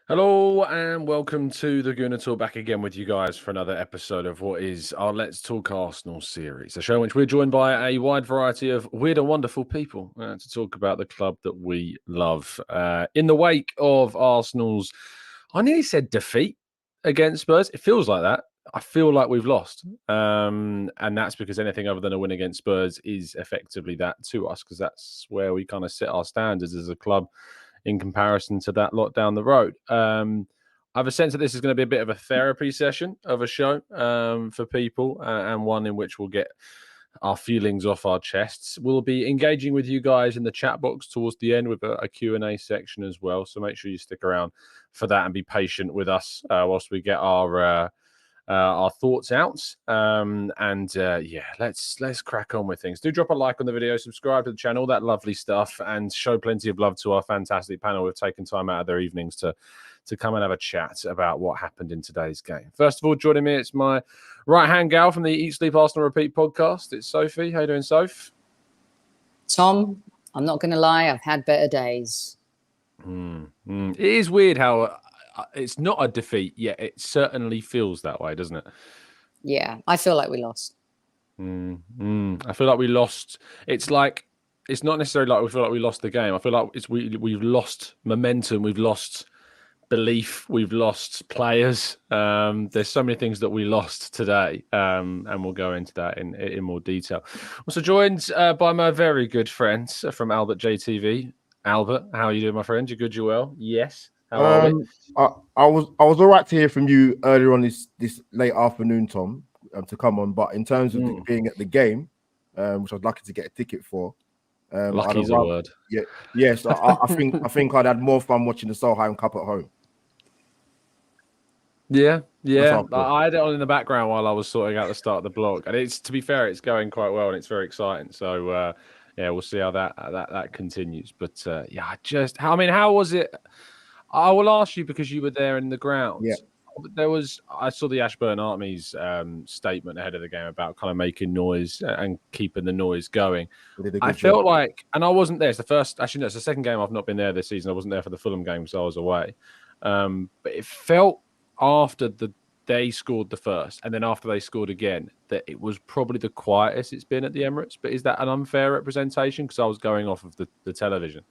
Hello and welcome to the Gooner Talk, back again with you guys for another episode of what is our Let's Talk Arsenal series, a show in which we're joined by a wide variety of weird and wonderful people to talk about the club that we love. In the wake of Arsenal's, I nearly said defeat against Spurs. It feels like that. I feel like we've lost. And that's because anything other than a win against Spurs is effectively that to us, because that's where we kind of set our standards as a club in comparison to that lot down the road. I have a sense that this is going to be a bit of a therapy session of a show for people, and one in which we'll get our feelings off our chests. We'll be engaging with you guys in the chat box towards the end with a Q&A section as well. So make sure you stick around for that and be patient with us whilst we get our thoughts out. Let's crack on with things. Do drop a like on the video, subscribe to the channel, that lovely stuff, and show plenty of love to our fantastic panel who've taken time out of their evenings to come and have a chat about what happened in today's game. First of all, joining me, it's my right-hand gal from the Eat, Sleep, Arsenal, Repeat podcast. It's Sophie. How you doing, Soph? Tom, I'm not going to lie, I've had better days. It is weird how it's not a defeat, yet it certainly feels that way, doesn't it? Yeah, I feel like we lost. I feel like we lost. It's like, it's not necessarily like we feel like we lost the game. I feel like we've lost momentum. We've lost belief. We've lost players. There's so many things that we lost today, and we'll go into that in more detail. Also joined by my very good friend from Albert JTV. Albert, how are you doing, my friend? You good? You well? Yes. How are we? I was all right to hear from you earlier on this late afternoon, Tom, to come on. But in terms of being at the game, which I was lucky to get a ticket for, lucky's a word. Yeah, yes. I think I'd had more fun watching the Solheim Cup at home. Yeah. I had it on in the background while I was sorting out the start of the blog, and it's, to be fair, it's going quite well and it's very exciting. So we'll see how that continues. But how was it? I will ask you because you were there in the ground. Yeah. I saw the Ashburn Army's statement ahead of the game about kind of making noise and keeping the noise going. I felt like, and I wasn't there. It's the second game I've not been there this season. I wasn't there for the Fulham game because I was away. But it felt after they scored the first, and then after they scored again, that it was probably the quietest it's been at the Emirates. But is that an unfair representation? Because I was going off of the television.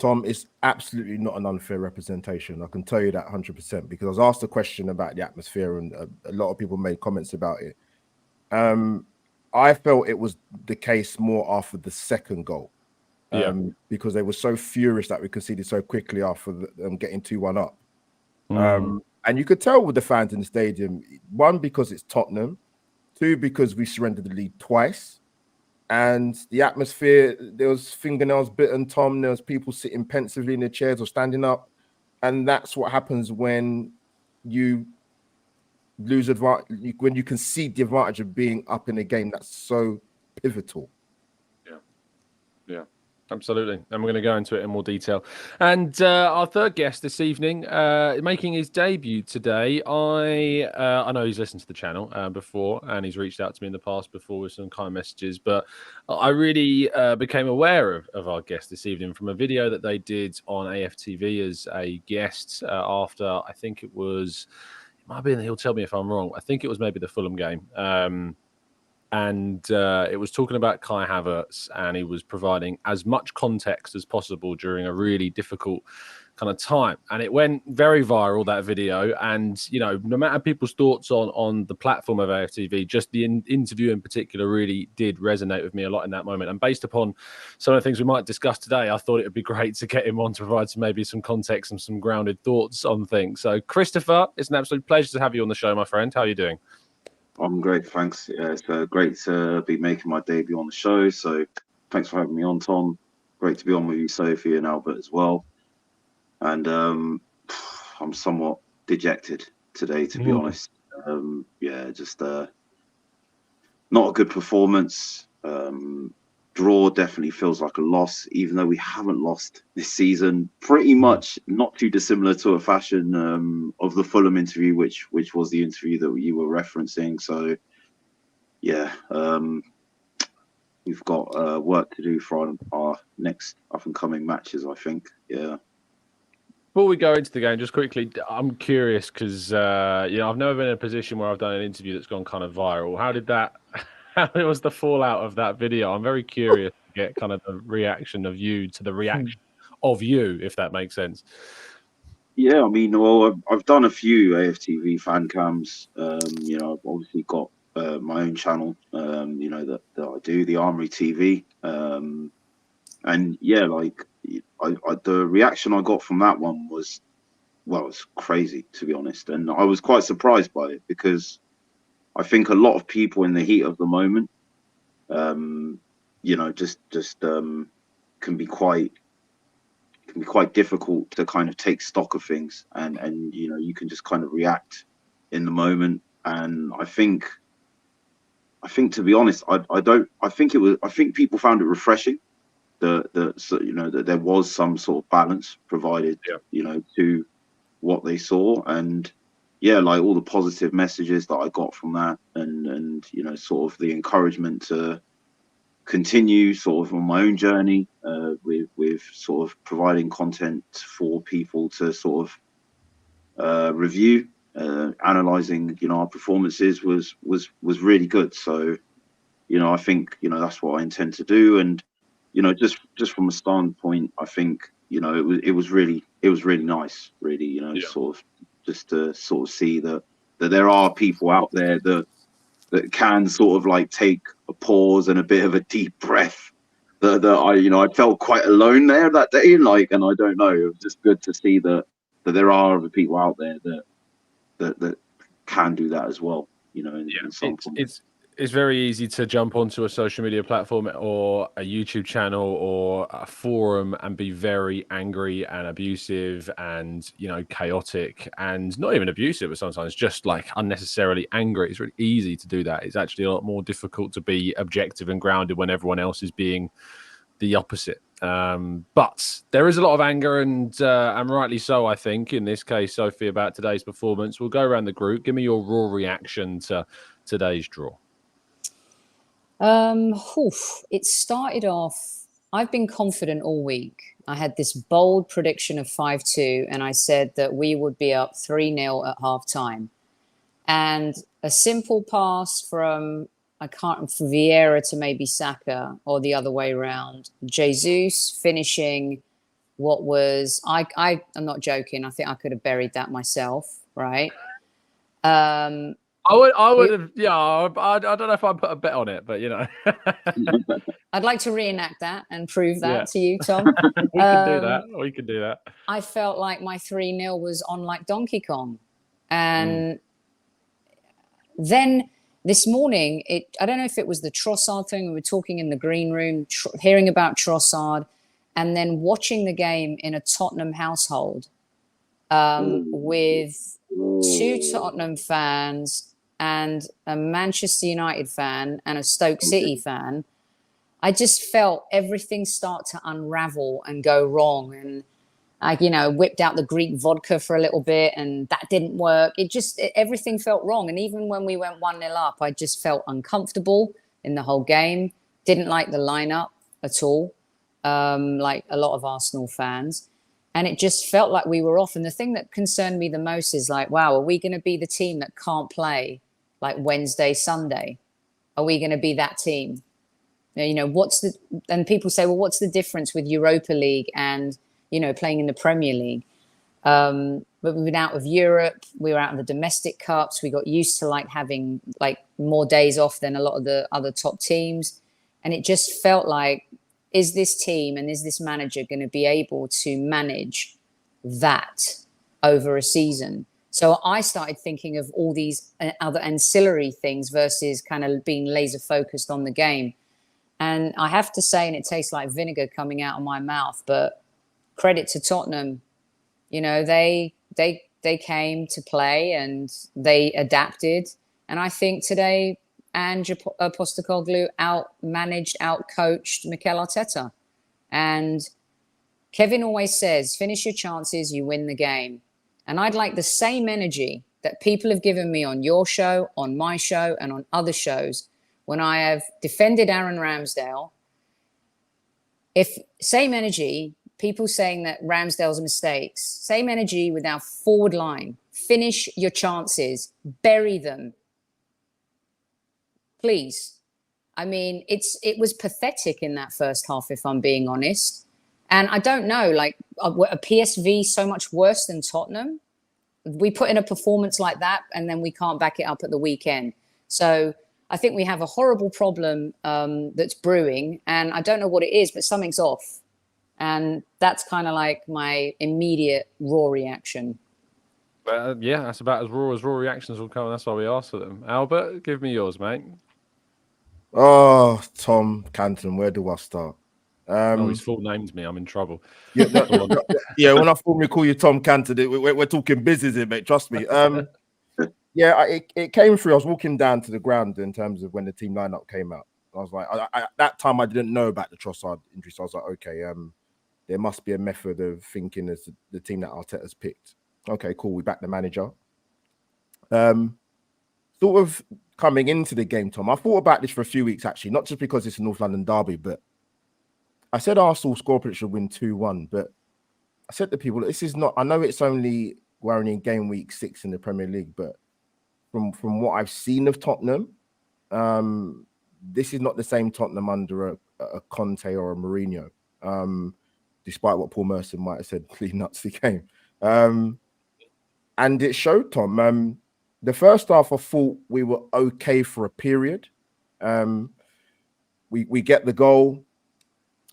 Tom, it's absolutely not an unfair representation. I can tell you that 100% because I was asked a question about the atmosphere and a lot of people made comments about it. I felt it was the case more after the second goal because they were so furious that we conceded so quickly after them getting 2-1 up. And you could tell with the fans in the stadium, one, because it's Tottenham, two, because we surrendered the lead twice. And the atmosphere, there was fingernails bitten, Tom. There was people sitting pensively in their chairs or standing up. And that's what happens when you lose advantage, when you concede the advantage of being up in a game that's so pivotal. Yeah, absolutely. And we're going to go into it in more detail. And our third guest this evening, making his debut today. I know he's listened to the channel before, and he's reached out to me in the past before with some kind messages. But I really became aware of our guest this evening from a video that they did on AFTV as a guest after, I think it might have been, he'll tell me if I'm wrong, I think it was maybe the Fulham game. And it was talking about Kai Havertz, and he was providing as much context as possible during a really difficult kind of time. And it went very viral, that video. And, no matter people's thoughts on the platform of AFTV, just the interview in particular really did resonate with me a lot in that moment. And based upon some of the things we might discuss today, I thought it would be great to get him on to provide maybe some context and some grounded thoughts on things. So, Christopher, it's an absolute pleasure to have you on the show, my friend. How are you doing? I'm great, thanks. Yeah, it's great to be making my debut on the show. So thanks for having me on, Tom. Great to be on with you, Sophie, and Albert as well. And I'm somewhat dejected today, to be honest. Just not a good performance. Draw definitely feels like a loss, even though we haven't lost this season. Pretty much not too dissimilar to a fashion of the Fulham interview, which was the interview that you were referencing. So, yeah, we've got work to do for our next up-and-coming matches, I think. Yeah. Before we go into the game, just quickly, I'm curious because I've never been in a position where I've done an interview that's gone kind of viral. How did that? How was the fallout of that video? I'm very curious to get kind of the reaction of you to the reaction of you, if that makes sense. Yeah, I mean, well, I've done a few AFTV fan cams. I've obviously got my own channel. That I do, the Armory TV. And yeah, like the reaction I got from that one was, well, it's crazy, to be honest. And I was quite surprised by it because I think a lot of people in the heat of the moment, can be quite difficult to kind of take stock of things, and you can just kind of react in the moment. And I think to be honest, I think people found it refreshing that there was some sort of balance provided, to what they saw. And yeah, like all the positive messages that I got from that, and sort of the encouragement to continue sort of on my own journey, with sort of providing content for people to sort of review, analyzing our performances was really good. So I think that's what I intend to do. And just from a standpoint, I think it was really nice, really, sort of just to sort of see that there are people out there that can sort of like take a pause and a bit of a deep breath. That I felt quite alone there that day, and I don't know, it was just good to see that there are other people out there that can do that as well. In some form. It's very easy to jump onto a social media platform or a YouTube channel or a forum and be very angry and abusive and, chaotic, and not even abusive, but sometimes just like unnecessarily angry. It's really easy to do that. It's actually a lot more difficult to be objective and grounded when everyone else is being the opposite. But there is a lot of anger, and rightly so, I think, in this case, Sophie, about today's performance. We'll go around the group. Give me your raw reaction to today's draw. It started off, I've been confident all week. I had this bold prediction of 5-2, and I said that we would be up 3-0 at half time. And a simple pass from, from Vieira to maybe Saka, or the other way around. Jesus finishing what was, I'm not joking, I think I could have buried that myself, right? I would have, I don't know if I'd put a bet on it, but I'd like to reenact that and prove that to you, Tom. We can do that. I felt like my 3-0 was on like Donkey Kong. And then this morning, I don't know if it was the Trossard thing. We were talking in the green room, hearing about Trossard, and then watching the game in a Tottenham household with 2 Tottenham fans and a Manchester United fan and a Stoke City fan. I just felt everything start to unravel and go wrong. And I, whipped out the Greek vodka for a little bit, and that didn't work. Everything felt wrong. And even when we went 1-0 up, I just felt uncomfortable in the whole game. Didn't like the lineup at all, like a lot of Arsenal fans. And it just felt like we were off. And the thing that concerned me the most is like, wow, are we going to be the team that can't play like Wednesday, Sunday? Are we going to be that team? And people say, well, what's the difference with Europa League and, playing in the Premier League? But we've been out of Europe. We were out of the domestic cups. We got used to like having like more days off than a lot of the other top teams. And it just felt like, is this team and is this manager going to be able to manage that over a season? So I started thinking of all these other ancillary things versus kind of being laser focused on the game. And I have to say, and it tastes like vinegar coming out of my mouth, but credit to Tottenham. They came to play and they adapted. And I think today, Ange Postecoglou out-managed, out-coached Mikel Arteta. And Kevin always says, finish your chances, you win the game. And I'd like the same energy that people have given me on your show, on my show, and on other shows when I have defended Aaron Ramsdale. Same energy people saying that Ramsdale's mistakes. Same energy with our forward line. Finish your chances. Bury them. Please. I mean, it was pathetic in that first half, if I'm being honest. And I don't know, like, a PSV so much worse than Tottenham? We put in a performance like that, and then we can't back it up at the weekend. So I think we have a horrible problem that's brewing, and I don't know what it is, but something's off. And that's kind of like my immediate raw reaction. Yeah, that's about as raw reactions will come. That's why we asked for them. Albert, give me yours, mate. Oh, Tom Canton, where do I start? His full name's me. I'm in trouble. Yeah, yeah. When I formally call you Tom Canton, we're talking business here, mate. Trust me. Yeah, it came through. I was walking down to the ground in terms of when the team lineup came out. I was like, at that time, I didn't know about the Trossard injury, so I was like, okay, there must be a method of thinking as the team that Arteta's picked. Okay, cool. We back the manager. Sort of coming into the game, Tom, I thought about this for a few weeks, actually, not just because it's a North London derby, but I said Arsenal score prediction should win 2-1, but I said to people, this is not, I know it's only, we're only in game week 6 in the Premier League, but from what I've seen of Tottenham, this is not the same Tottenham under a Conte or a Mourinho, despite what Paul Merson might have said leading up to the game. And it showed, Tom. The first half, I thought we were okay for a period. We get the goal.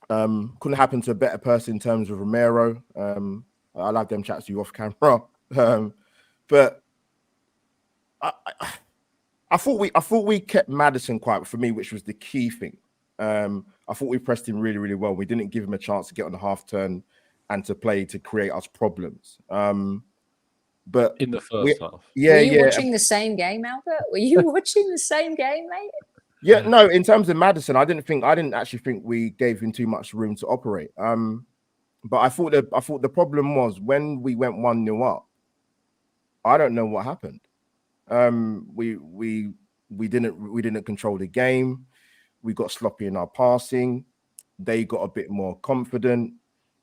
Couldn't happen to a better person in terms of Romero. I'll have them chats to you off camera. But I thought we kept Maddison quiet for me, which was the key thing. I thought we pressed him really, really well. We didn't give him a chance to get on the half turn and to play to create us problems. But in the first half, were you watching the same game, Albert? Were you watching the same game, mate? Yeah, no. In terms of Maddison, I didn't actually think we gave him too much room to operate. But I thought the problem was when we went 1-0 up. I don't know what happened. We didn't control the game. We got sloppy in our passing. They got a bit more confident.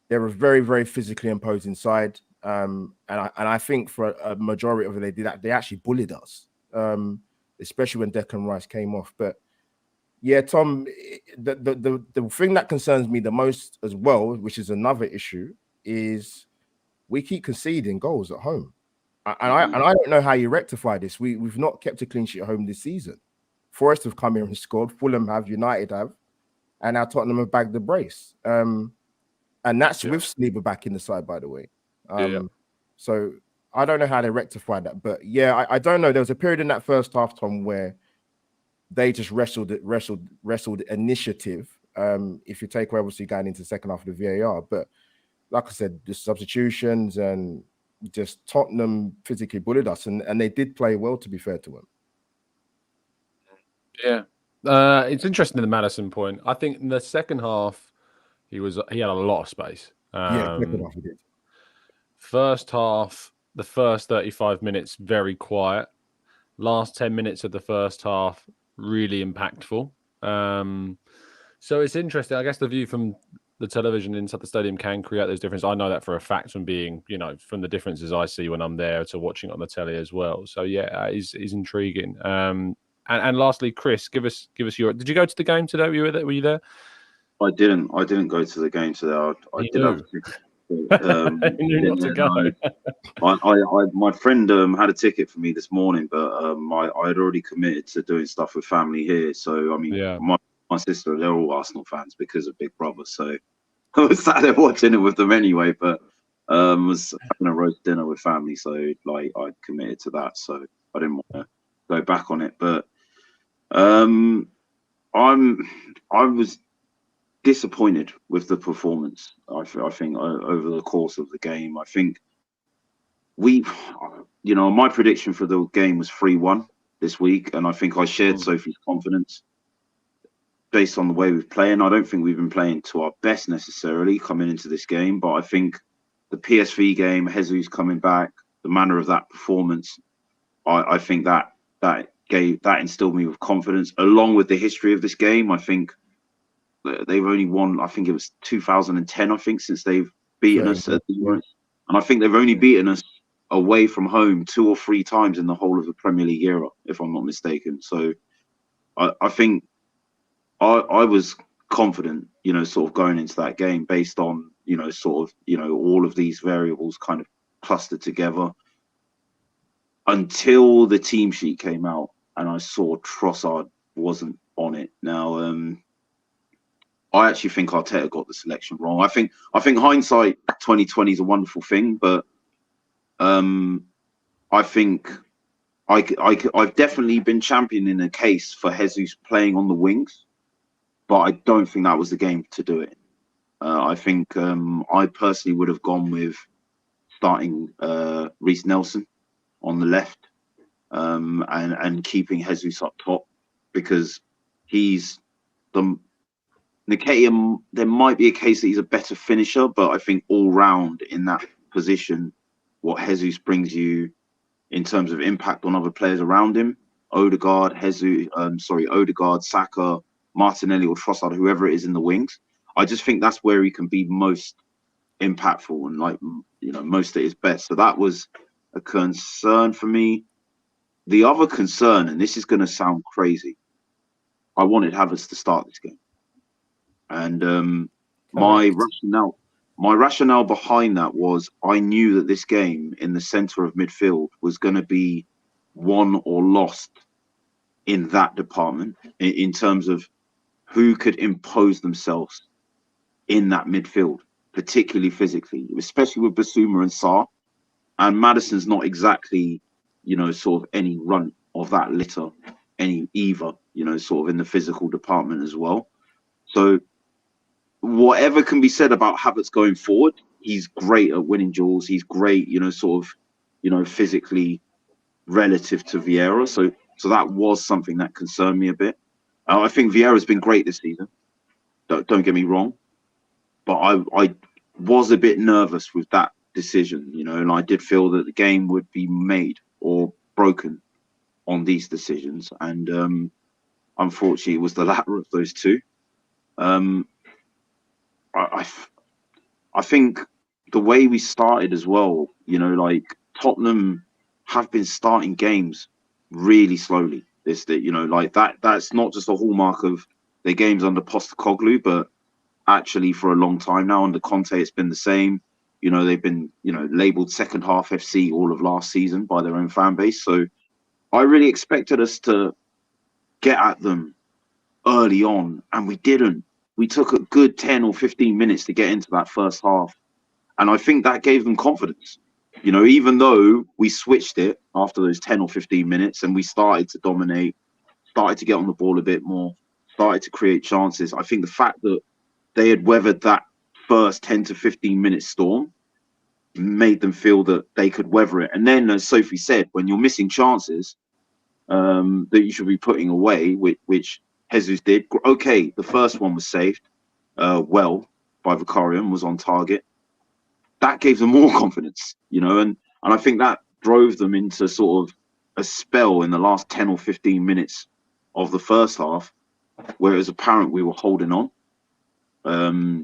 They're a very, very physically imposing side. And I think for a majority of it, they actually bullied us, especially when Declan Rice came off. But yeah, Tom, the thing that concerns me the most as well, which is another issue, is we keep conceding goals at home. And I don't know how you rectify this. We've not kept a clean sheet at home this season. Forest have come here and scored. Fulham have, United have, and now Tottenham have bagged the brace. And that's with Saliba back in the side, by the way. So I don't know how they rectify that, but yeah, I don't know. There was a period in that first half, Tom, where they just wrestled initiative. If you take away, obviously, going into the second half of the VAR, but like I said, the substitutions and just Tottenham physically bullied us, and they did play well, to be fair to them. Yeah, it's interesting in the Maddison point. I think in the second half, he had a lot of space. Second half he did. First half, the first 35 minutes, very quiet. Last 10 minutes of the first half, really impactful. So it's interesting. I guess the view from the television inside the stadium can create those differences. I know that for a fact from being, from the differences I see when I'm there to watching it on the telly as well. So yeah, it's intriguing. And lastly, Chris, give us your. Did you go to the game today? Were you there? I didn't go to the game today. I did have to. Not to go. My friend had a ticket for me this morning, but I had already committed to doing stuff with family here. So I mean, my sister, they're all Arsenal fans because of Big Brother. So I was sat there watching it with them anyway. But was having a roast dinner with family, so like I committed to that. So I didn't want to go back on it. But I was disappointed with the performance. I think over the course of the game, I think my prediction for the game was 3-1 this week, and I think I shared Sophie's confidence based on the way we're playing. I don't think we've been playing to our best necessarily coming into this game, but I think the PSV game, Jesus coming back, the manner of that performance, I think that instilled me with confidence, along with the history of this game. I think they've only won, I think it was 2010, I think, since they've beaten us at the Euros. And I think they've only beaten us away from home 2 or 3 times in the whole of the Premier League era, if I'm not mistaken. So I think I was confident, sort of going into that game based on, sort of, all of these variables kind of clustered together until the team sheet came out and I saw Trossard wasn't on it. Now, I actually think Arteta got the selection wrong. I think hindsight 2020 is a wonderful thing, but I think I've definitely been championing a case for Jesus playing on the wings, but I don't think that was the game to do it. I think I personally would have gone with starting Reece Nelson on the left and keeping Jesus up top, because he's Nketiah, there might be a case that he's a better finisher, but I think all round in that position, what Jesus brings you in terms of impact on other players around him, Odegaard, Saka, Martinelli or Trossard, whoever it is in the wings, I just think that's where he can be most impactful and most at his best. So that was a concern for me. The other concern, and this is going to sound crazy, I wanted Havertz to start this game. And my rationale behind that was I knew that this game in the centre of midfield was going to be won or lost in that department, in terms of who could impose themselves in that midfield, particularly physically, especially with Basuma and Sarr. And Maddison's not exactly, sort of any runt of that litter, any either, sort of in the physical department as well. So whatever can be said about Havertz going forward, he's great at winning duels. He's great, physically relative to Vieira. So that was something that concerned me a bit. I think Vieira's been great this season. Don't get me wrong, but I was a bit nervous with that decision, and I did feel that the game would be made or broken on these decisions. And unfortunately, it was the latter of those two. I think the way we started as well, Tottenham have been starting games really slowly. That's not just a hallmark of their games under Postecoglou, but actually for a long time now under Conte, it's been the same. They've been, labelled second half FC all of last season by their own fan base. So I really expected us to get at them early on, and we didn't. We took a good 10 or 15 minutes to get into that first half. And I think that gave them confidence. Even though we switched it after those 10 or 15 minutes and we started to dominate, started to get on the ball a bit more, started to create chances, I think the fact that they had weathered that first 10 to 15 minute storm made them feel that they could weather it. And then, as Sophie said, when you're missing chances that you should be putting away, which Jesus did. Okay, the first one was saved well by Vicario and was on target. That gave them more confidence, and I think that drove them into sort of a spell in the last 10 or 15 minutes of the first half, where it was apparent we were holding on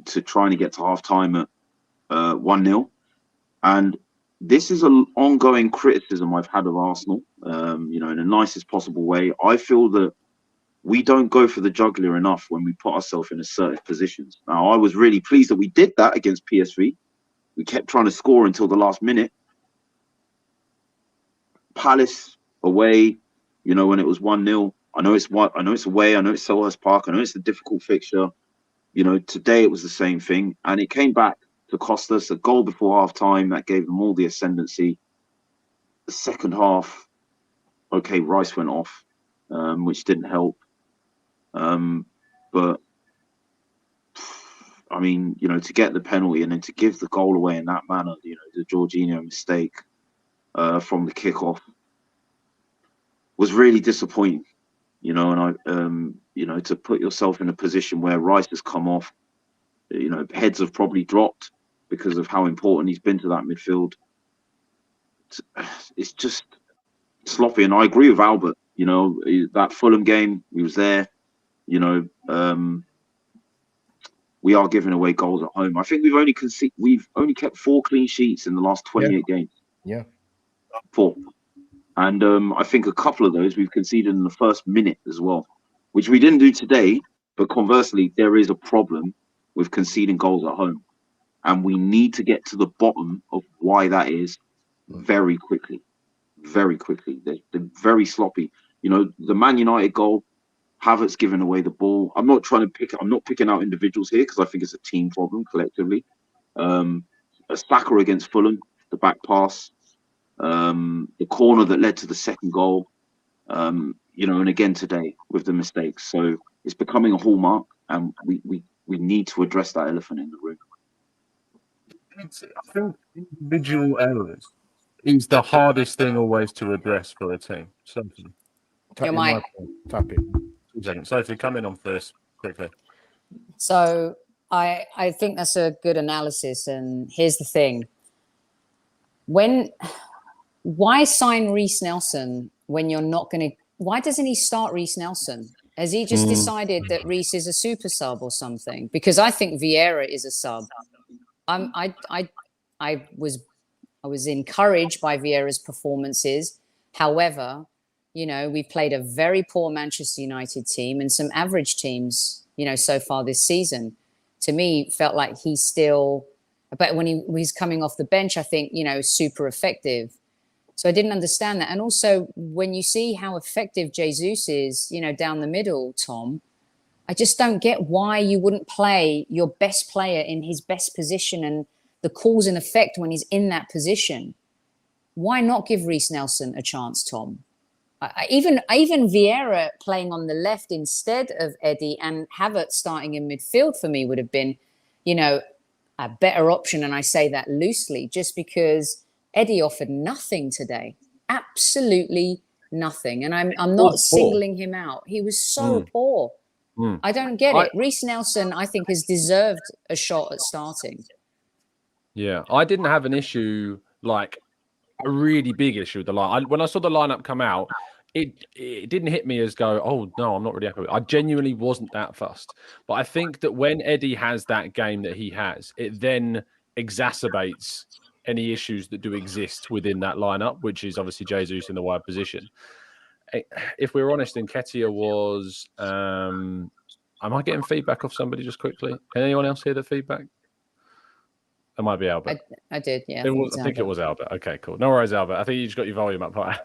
to trying to get to half time at 1-0. And this is an ongoing criticism I've had of Arsenal, in the nicest possible way. I feel that we don't go for the jugular enough when we put ourselves in assertive positions. Now, I was really pleased that we did that against PSV. We kept trying to score until the last minute. Palace away, when it was 1-0. I know it's away. I know it's Selhurst Park. I know it's a difficult fixture. Today it was the same thing, and it came back to cost us a goal before half time that gave them all the ascendancy. The second half, okay, Rice went off, which didn't help. But I mean, to get the penalty and then to give the goal away in that manner, the Jorginho mistake from the kickoff was really disappointing. And I, to put yourself in a position where Rice has come off, heads have probably dropped because of how important he's been to that midfield. It's just sloppy, and I agree with Albert. That Fulham game, he was there. we are giving away goals at home. I think we've only kept 4 clean sheets in the last 28 games. Yeah. 4. And I think a couple of those we've conceded in the first minute as well, which we didn't do today. But conversely, there is a problem with conceding goals at home. And we need to get to the bottom of why that is very quickly. Very quickly. They're very sloppy. You know, the Man United goal, Havertz giving away the ball. I'm not picking out individuals here because I think it's a team problem collectively. A Saka against Fulham, the back pass, the corner that led to the second goal, you know, and again today with the mistakes. So it's becoming a hallmark, and we need to address that elephant in the room. I think individual errors is the hardest thing always to address for a team. Sophie. Your mic. Tap it. 2 seconds. Sophie, come in on first quickly. So I think that's a good analysis. And here's the thing. Why sign Reece Nelson when you're not going to... Why doesn't he start Reece Nelson? Has he just decided that Reece is a super sub or something? Because I think Vieira is a sub. I was encouraged by Vieira's performances. However, you know, we've played a very poor Manchester United team and some average teams, you know, so far this season. To me, felt like he's still... But when he's coming off the bench, I think, you know, super effective. So I didn't understand that. And also, when you see how effective Jesus is, you know, down the middle, Tom, I just don't get why you wouldn't play your best player in his best position and the cause and effect when he's in that position. Why not give Reece Nelson a chance, Tom? Even Vieira playing on the left instead of Eddie and Havertz starting in midfield for me would have been, you know, a better option. And I say that loosely just because Eddie offered nothing today. Absolutely nothing. And I'm not singling him out. He was so poor. I don't get it. Reece Nelson, I think, has deserved a shot at starting. Yeah, I didn't have an issue, like a really big issue with the line. When I saw the lineup come out, it didn't hit me as go, oh, no, I'm not really happy with it. I genuinely wasn't that fussed. But I think that when Eddie has that game that he has, it then exacerbates any issues that do exist within that lineup, which is obviously Jesus in the wide position. If we're honest, Nketiah was... am I getting feedback off somebody just quickly? Can anyone else hear the feedback? It might be Albert. I did, yeah. I think it was Albert. Okay, cool. No worries, Albert. I think you just got your volume up high.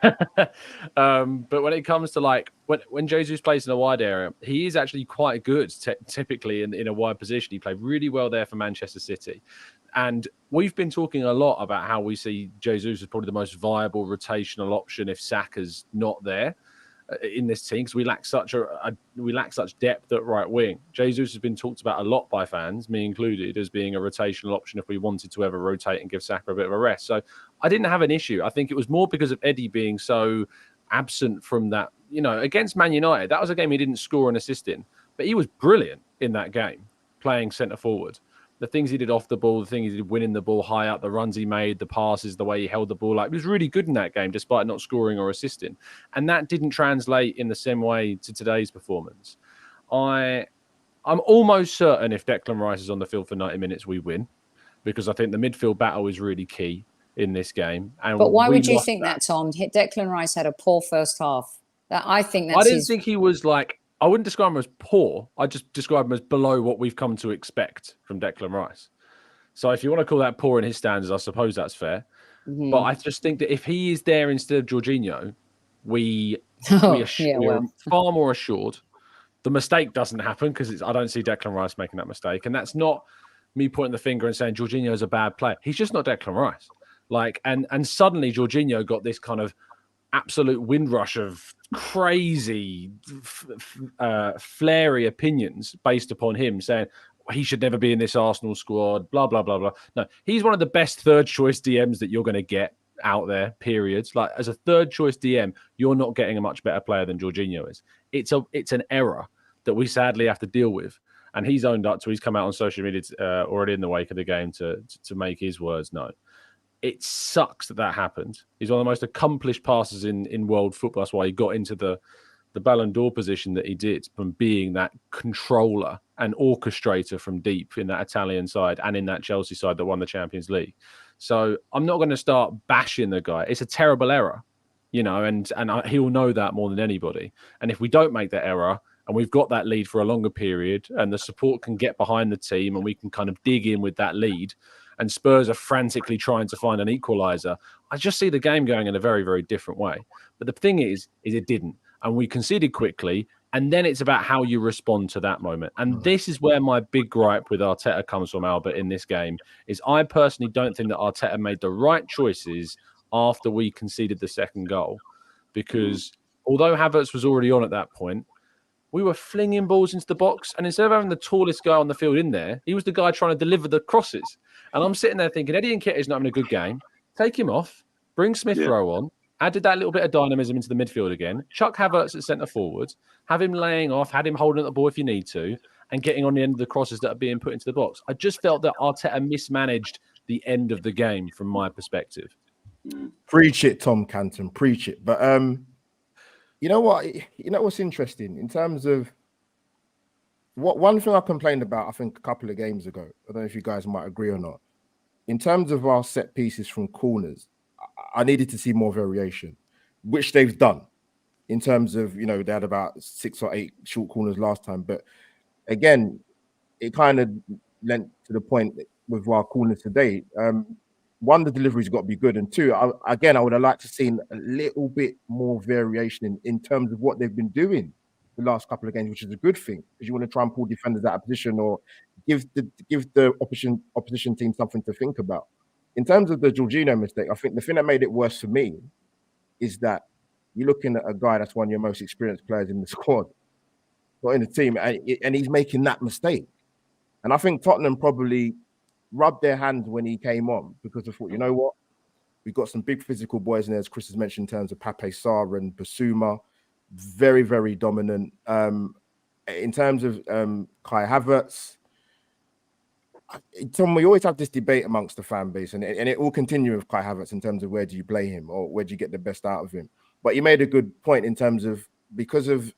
But when it comes to like when Jesus plays in a wide area, he is actually quite good typically in a wide position. He played really well there for Manchester City. And we've been talking a lot about how we see Jesus as probably the most viable rotational option if Saka's not there in this team, because we lack such depth at right wing. Jesus has been talked about a lot by fans, me included, as being a rotational option if we wanted to ever rotate and give Saka a bit of a rest. So I didn't have an issue. I think it was more because of Eddie being so absent from that. You know, against Man United, that was a game he didn't score an assist in, but he was brilliant in that game, playing centre forward. The things he did off the ball, the things he did winning the ball high up, the runs he made, the passes, the way he held the ball, like, he was really good in that game, despite not scoring or assisting. And that didn't translate in the same way to today's performance. I'm almost certain if Declan Rice is on the field for 90 minutes, we win, because I think the midfield battle is really key in this game. And but why would you think that, Tom? Declan Rice had a poor first half. I didn't think he was like... I wouldn't describe him as poor. I just describe him as below what we've come to expect from Declan Rice. So if you want to call that poor in his standards, I suppose that's fair. Mm-hmm. But I just think that if he is there instead of Jorginho, we're far more assured. The mistake doesn't happen because I don't see Declan Rice making that mistake. And that's not me pointing the finger and saying Jorginho is a bad player. He's just not Declan Rice. Like, and suddenly Jorginho got this kind of absolute windrush of crazy, flary opinions based upon him saying he should never be in this Arsenal squad, blah, blah, blah, blah. No, he's one of the best third choice DMs that you're going to get out there, periods. Like, as a third choice DM, you're not getting a much better player than Jorginho is. It's an error that we sadly have to deal with. And he's owned up to, he's come out on social media already in the wake of the game to make his words known. It sucks that happened. He's one of the most accomplished passers in world football. That's why he got into the the Ballon d'Or position that he did from being that controller and orchestrator from deep in that Italian side and in that Chelsea side that won the Champions League. So I'm not going to start bashing the guy. It's a terrible error, and he'll know that more than anybody. And if we don't make that error and we've got that lead for a longer period and the support can get behind the team and we can kind of dig in with that lead, and Spurs are frantically trying to find an equaliser, I just see the game going in a very, very different way. But the thing is it didn't. And we conceded quickly. And then it's about how you respond to that moment. And this is where my big gripe with Arteta comes from, Albert, in this game, is I personally don't think that Arteta made the right choices after we conceded the second goal. Because although Havertz was already on at that point, we were flinging balls into the box. And instead of having the tallest guy on the field in there, he was the guy trying to deliver the crosses. And I'm sitting there thinking, Eddie Nketiah's not having a good game. Take him off. Bring Smith Rowe on. Added that little bit of dynamism into the midfield again. Chuck Havertz at centre forward. Have him laying off. Had him holding at the ball if you need to. And getting on the end of the crosses that are being put into the box. I just felt that Arteta mismanaged the end of the game from my perspective. Preach it, Tom Canton. Preach it. But you know what? You know what's interesting in terms of one thing I complained about, I think, a couple of games ago. I don't know if you guys might agree or not. In terms of our set pieces from corners, I needed to see more variation, which they've done. In terms of, they had about 6 or 8 short corners last time. But again, it kind of lent to the point with our corners today. One, the delivery's got to be good. And two, I would have liked to see a little bit more variation in terms of what they've been doing the last couple of games, which is a good thing, because you want to try and pull defenders out of position or give the opposition team something to think about. In terms of the Jorginho mistake, I think the thing that made it worse for me is that you're looking at a guy that's one of your most experienced players in the squad, or in the team, and he's making that mistake. And I think Tottenham probably rubbed their hands when he came on, because they thought, you know what? We've got some big physical boys in there, as Chris has mentioned, in terms of Pape Sarr and Basuma. Very, very dominant. In terms of Kai Havertz, Tom, we always have this debate amongst the fan base, and it will continue with Kai Havertz in terms of where do you play him or where do you get the best out of him. But you made a good point in terms of, because of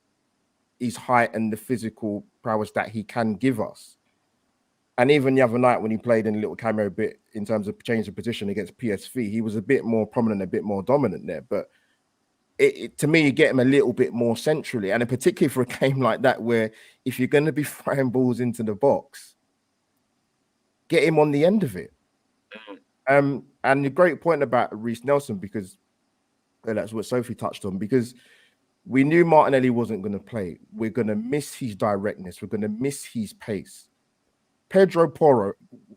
his height and the physical prowess that he can give us. And even the other night when he played in a little cameo bit in terms of change of position against PSV, he was a bit more prominent, a bit more dominant there. But to me, you get him a little bit more centrally, and in particular for a game like that, where if you're going to be throwing balls into the box, get him on the end of it. And the great point about Reece Nelson, because that's what Sophie touched on, because we knew Martinelli wasn't going to play. We're going to miss his directness. We're going to miss his pace. Pedro Porro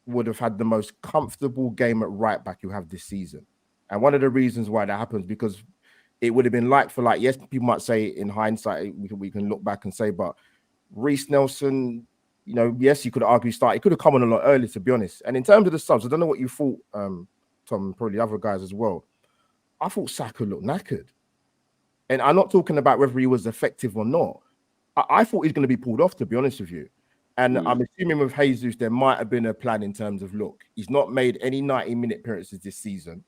would have had the most comfortable game at right back you have this season. And one of the reasons why that happens, because it would have been like for like. Yes, people might say in hindsight, we can look back and say, but Reece Nelson, yes, you could argue start. He could have come on a lot earlier, to be honest. And in terms of the subs, I don't know what you thought, Tom, and probably other guys as well. I thought Saka looked knackered. And I'm not talking about whether he was effective or not. I thought he's going to be pulled off, to be honest with you. And I'm assuming with Jesus, there might have been a plan in terms of, look, he's not made any 90-minute appearances this season.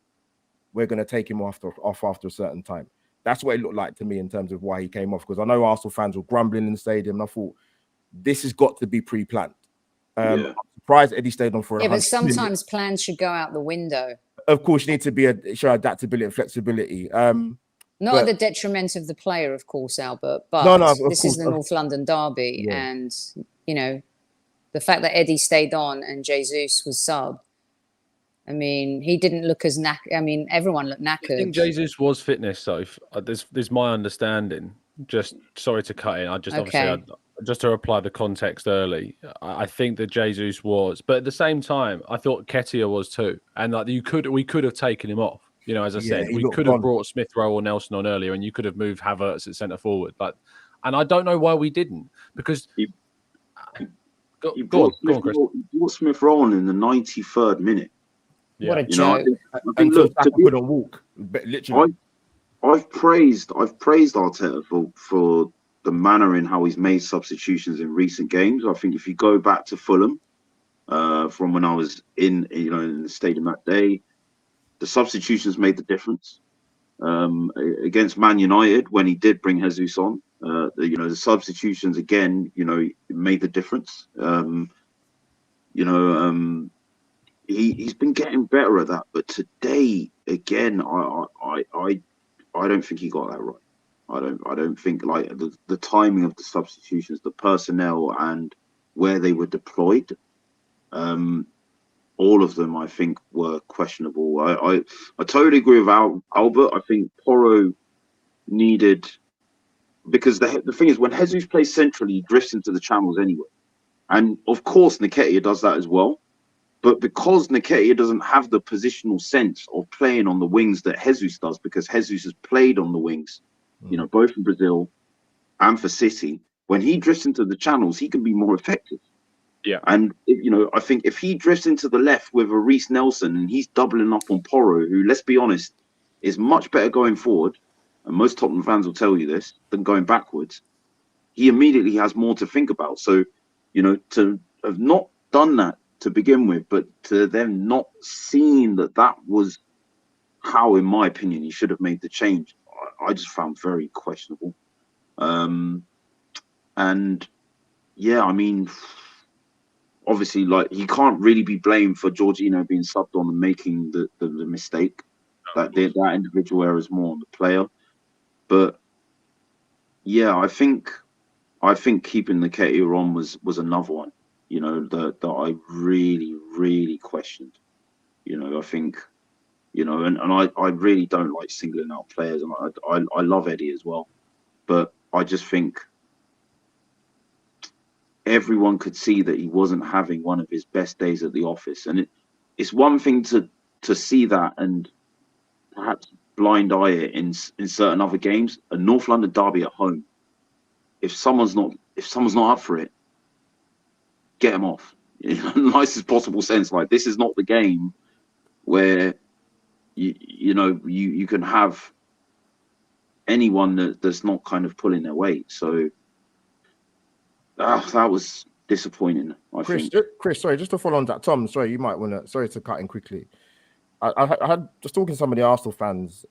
We're going to take him off after a certain time. That's what it looked like to me in terms of why he came off. Because I know Arsenal fans were grumbling in the stadium. And I thought, this has got to be pre-planned. I'm surprised Eddie stayed on for but sometimes plans should go out the window. Of course, you need to show adaptability and flexibility. Not at the detriment of the player, of course, Albert. But this is the North London derby. Yeah. And, the fact that Eddie stayed on and Jesus was subbed, I mean, he didn't look as knackered. I mean, everyone looked knackered. I think Jesus was fitness, Soph. There's my understanding. Just sorry to cut in. Obviously, just to apply the context early, I think that Jesus was, but at the same time, I thought Nketiah was too, and like we could have taken him off. As I said, we could have brought Smith Rowe or Nelson on earlier, and you could have moved Havertz at centre forward. And I don't know why we didn't, because. He brought Smith Rowe on in the 93rd minute. What a joke! And look, Saka couldn't walk. Literally, I've praised Arteta for the manner in how he's made substitutions in recent games. I think if you go back to Fulham, from when I was in the stadium that day, the substitutions made the difference. Against Man United, when he did bring Jesus on, The substitutions again, made the difference. He's been getting better at that, but today again, I don't think he got that right. I don't think like the timing of the substitutions, the personnel, and where they were deployed. All of them, I think, were questionable. I totally agree with Albert. I think Porro needed, because the thing is, when Jesus plays centrally, he drifts into the channels anyway, and of course Nketiah does that as well. But because Nketiah doesn't have the positional sense of playing on the wings that Jesus does, because Jesus has played on the wings, both in Brazil and for City, when he drifts into the channels, he can be more effective. Yeah. And, I think if he drifts into the left with a Reece Nelson and he's doubling up on Porro, who, let's be honest, is much better going forward, and most Tottenham fans will tell you this, than going backwards, he immediately has more to think about. So, to have not done that to begin with, but to them not seeing that was how, in my opinion, he should have made the change, I just found very questionable. And yeah, I mean, obviously, like, he can't really be blamed for Jorginho being subbed on and making the mistake. That individual error is more on the player. But yeah, I think keeping Nketiah on was another one, that I really, really questioned. I think, and I really don't like singling out players, and I love Eddie as well. But I just think everyone could see that he wasn't having one of his best days at the office. And it's one thing to see that and perhaps blind eye it in certain other games. A North London derby at home, if someone's not up for it, get him off in the nicest possible sense. Like, this is not the game where you can have anyone that's not kind of pulling their weight. So that was disappointing, I think. Chris, sorry, just to follow on that. Tom, sorry, you might want to. Sorry to cut in quickly. I had just talking to some of the Arsenal fans,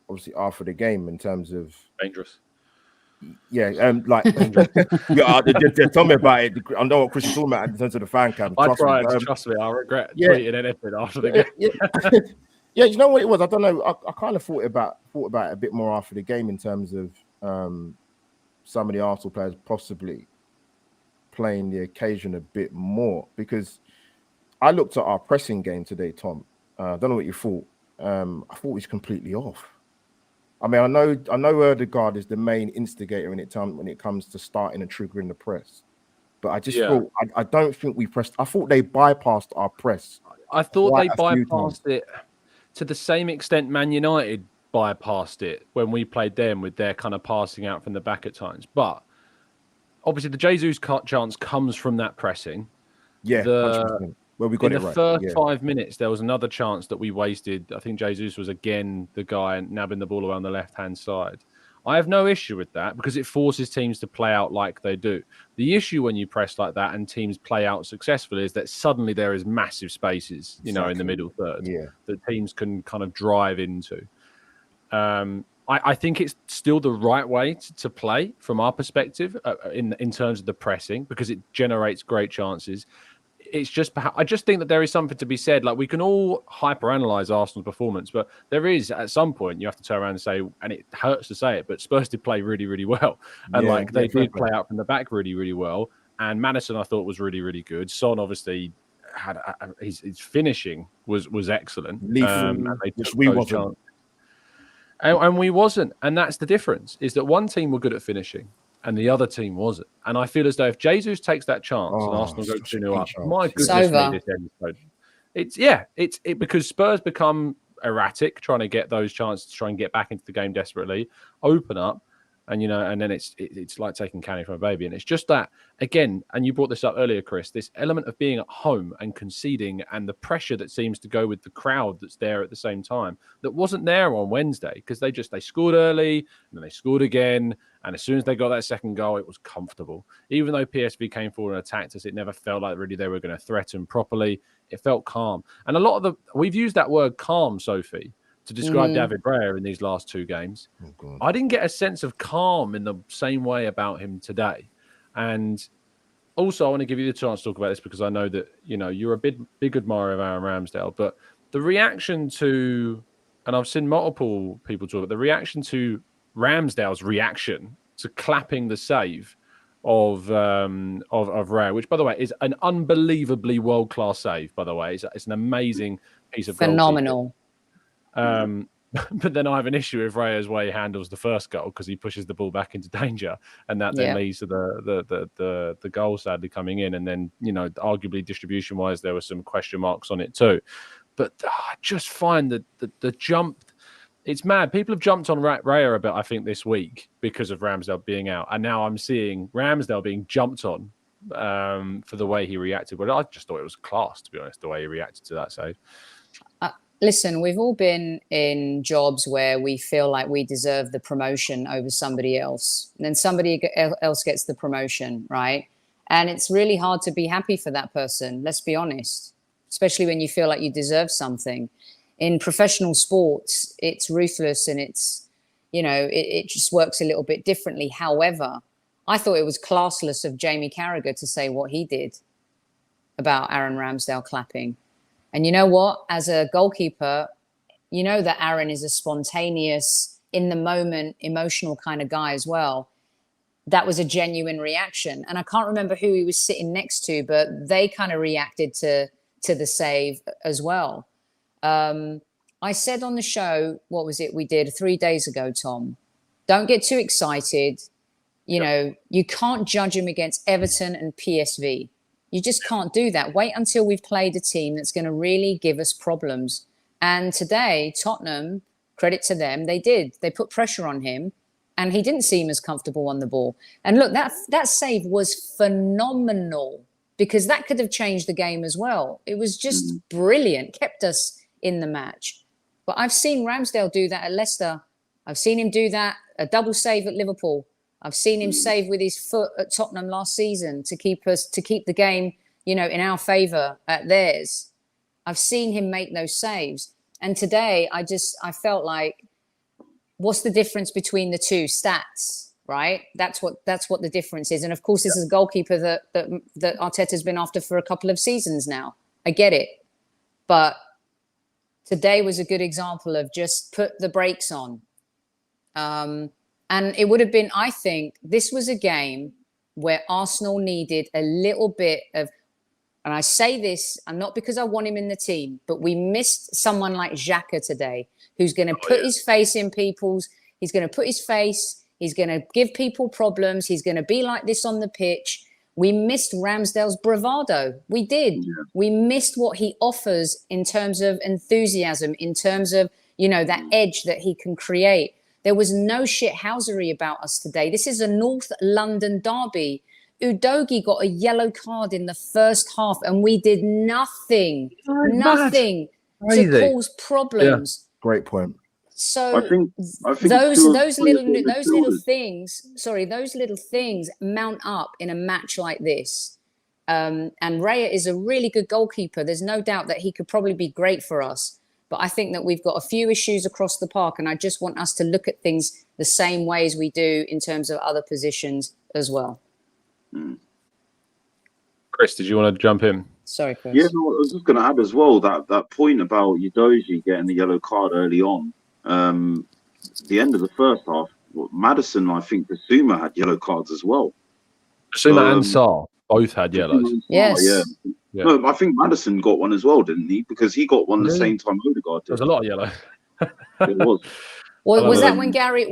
obviously after the game, in terms of dangerous. Yeah, tell me about it. I know what Chris is talking about in terms of the fan camp. Trust me, I regret tweeting anything after the game. Yeah, you know what it was? I don't know. I kind of thought about it a bit more after the game in terms of some of the Arsenal players possibly playing the occasion a bit more, because I looked at our pressing game today, Tom. I don't know what you thought. I thought it was completely off. I mean, I know Odegaard is the main instigator when it comes to starting and triggering the press, but I just thought I don't think we pressed. I thought they bypassed our press. I thought they bypassed it to the same extent Man United bypassed it when we played them, with their kind of passing out from the back at times. But obviously, the Jesus chance comes from that pressing. Yeah, 100%. Well, we got in the first 5 minutes, there was another chance that we wasted. I think Jesus was again the guy nabbing the ball around the left-hand side. I have no issue with that because it forces teams to play out like they do. The issue when you press like that and teams play out successfully is that suddenly there is massive spaces, in the middle third that teams can kind of drive into. I think it's still the right way to play from our perspective in terms of the pressing, because it generates great chances. It's just, I just think that there is something to be said. Like, we can all hyperanalyze Arsenal's performance, but there is, at some point, you have to turn around and say, and it hurts to say it, but Spurs did play really, really well. And they did play out from the back really, really well. And Maddison, I thought, was really, really good. Son, obviously, had his finishing was excellent. Which we wasn't. And we wasn't. And that's the difference, is that one team were good at finishing and the other team wasn't. And I feel as though if Jesus takes that chance and Arsenal go 2-0 up, my goodness me, it's because Spurs become erratic, trying to get those chances to try and get back into the game desperately, open up, and and then it's like taking candy from a baby. And it's just that, again, and you brought this up earlier, Chris, this element of being at home and conceding and the pressure that seems to go with the crowd that's there at the same time, that wasn't there on Wednesday, because they scored early and then they scored again. And as soon as they got that second goal, it was comfortable. Even though PSV came forward and attacked us, it never felt like really they were going to threaten properly. It felt calm. And we've used that word calm, Sophie, to describe David Raya in these last 2 games. I didn't get a sense of calm in the same way about him today. And also, I want to give you the chance to talk about this because I know that, you know, you're a big admirer of Aaron Ramsdale, but the reaction to, and I've seen multiple people talk about the reaction to Ramsdale's reaction to clapping the save of Raya, which, by the way, is an unbelievably world-class save, by the way. It's an amazing piece of phenomenal. But then I have an issue with Raya's way he handles the first goal because he pushes the ball back into danger, and that then leads to the goal sadly coming in. And then, you know, arguably distribution wise, there were some question marks on it too. But I just find that the jump, it's mad. People have jumped on Raya a bit, I think, this week because of Ramsdale being out, and now I'm seeing Ramsdale being jumped on for the way he reacted. But I just thought it was class, to be honest, the way he reacted to that save. Listen, we've all been in jobs where we feel like we deserve the promotion over somebody else. And then somebody else gets the promotion, right? And it's really hard to be happy for that person, let's be honest, especially when you feel like you deserve something. In professional sports, it's ruthless and it's, you know, it just works a little bit differently. However, I thought it was classless of Jamie Carragher to say what he did about Aaron Ramsdale clapping. And you know what? As a goalkeeper, you know that Aaron is a spontaneous, in the moment, emotional kind of guy as well. That was a genuine reaction. And I can't remember who he was sitting next to, but they kind of reacted to the save as well. I said on the show, what was it we did 3 days ago, Tom? Don't get too excited. You know, you can't judge him against Everton and PSV. You just can't do that. Wait until we've played a team that's going to really give us problems. And today, Tottenham, credit to them, they did. They put pressure on him, and he didn't seem as comfortable on the ball. And look, that save was phenomenal because that could have changed the game as well. It was just brilliant, kept us in the match. But I've seen Ramsdale do that at Leicester. I've seen him do that, a double save at Liverpool. I've seen him save with his foot at Tottenham last season to keep the game, you know, in our favour at theirs. I've seen him make those saves. And today I felt like, what's the difference between the two? Stats, right? That's what the difference is. And of course, this is a goalkeeper that Arteta's been after for a couple of seasons now. I get it. But today was a good example of just put the brakes on. And it would have been, I think, this was a game where Arsenal needed a little bit of, and I say this, and not because I want him in the team, but we missed someone like Xhaka today, who's going to put his face in people's, he's going to put his face, he's going to give people problems, he's going to be like this on the pitch. We missed Ramsdale's bravado. We did. Yeah. We missed what he offers in terms of enthusiasm, in terms of, you know, that edge that he can create. There was no shithousery about us today. This is a North London derby. Udogie got a to card in the first half, and we did nothing to cause problems. Yeah. Great point. So I think those little things mount up in a match like this. And Raya is a really good goalkeeper. There's no doubt that he could probably be great for us. But I think that we've got a few issues across the park, and I just want us to look at things the same way as we do in terms of other positions as well. Chris, did you want to jump in? Sorry, Chris. Yeah, no, I was just going to add as well that point about Udogie getting the yellow card early on. The end of the first half, Maddison, I think Basuma had yellow cards as well. Basuma and Sarr both had yellows. Yes. Yeah. No, I think Maddison got one as well, didn't he? Because he got one the same time Odegaard did. There was a lot of yellow. It was. Well, was that when Gary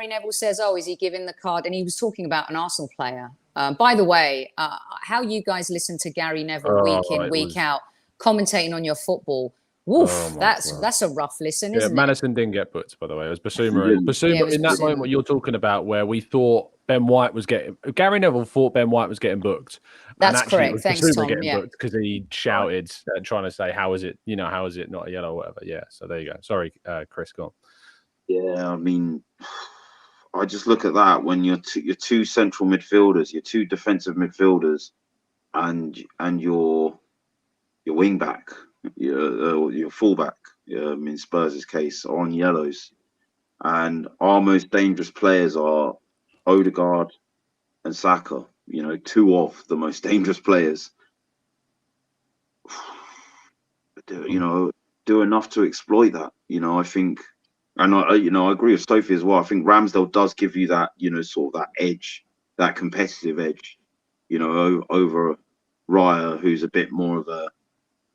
Neville says, "Oh, is he giving the card?" And he was talking about an Arsenal player. By the way, how you guys listen to Gary Neville week in, week out, commentating on your football? Woof, that's a rough listen, isn't it? Madison didn't get booked, by the way. It was Basuma. In that moment, what you're talking about, where we thought Ben White was getting, Gary Neville thought Ben White was getting booked. That's correct. Thanks, Tom. Booked because he shouted, trying to say, "How is it? You know, how is it not a yellow or whatever?" Yeah. So there you go. Sorry, Chris, go on. Yeah, I mean, I just look at that when your two central midfielders, your two defensive midfielders, and your wing back, your fullback, in Spurs' case, are on yellows. And our most dangerous players are Odegaard and Saka, two of the most dangerous players. Do enough to exploit that. I think, and I agree with Sophie as well. I think Ramsdale does give you that, sort of that edge, that competitive edge, over Raya, who's a bit more of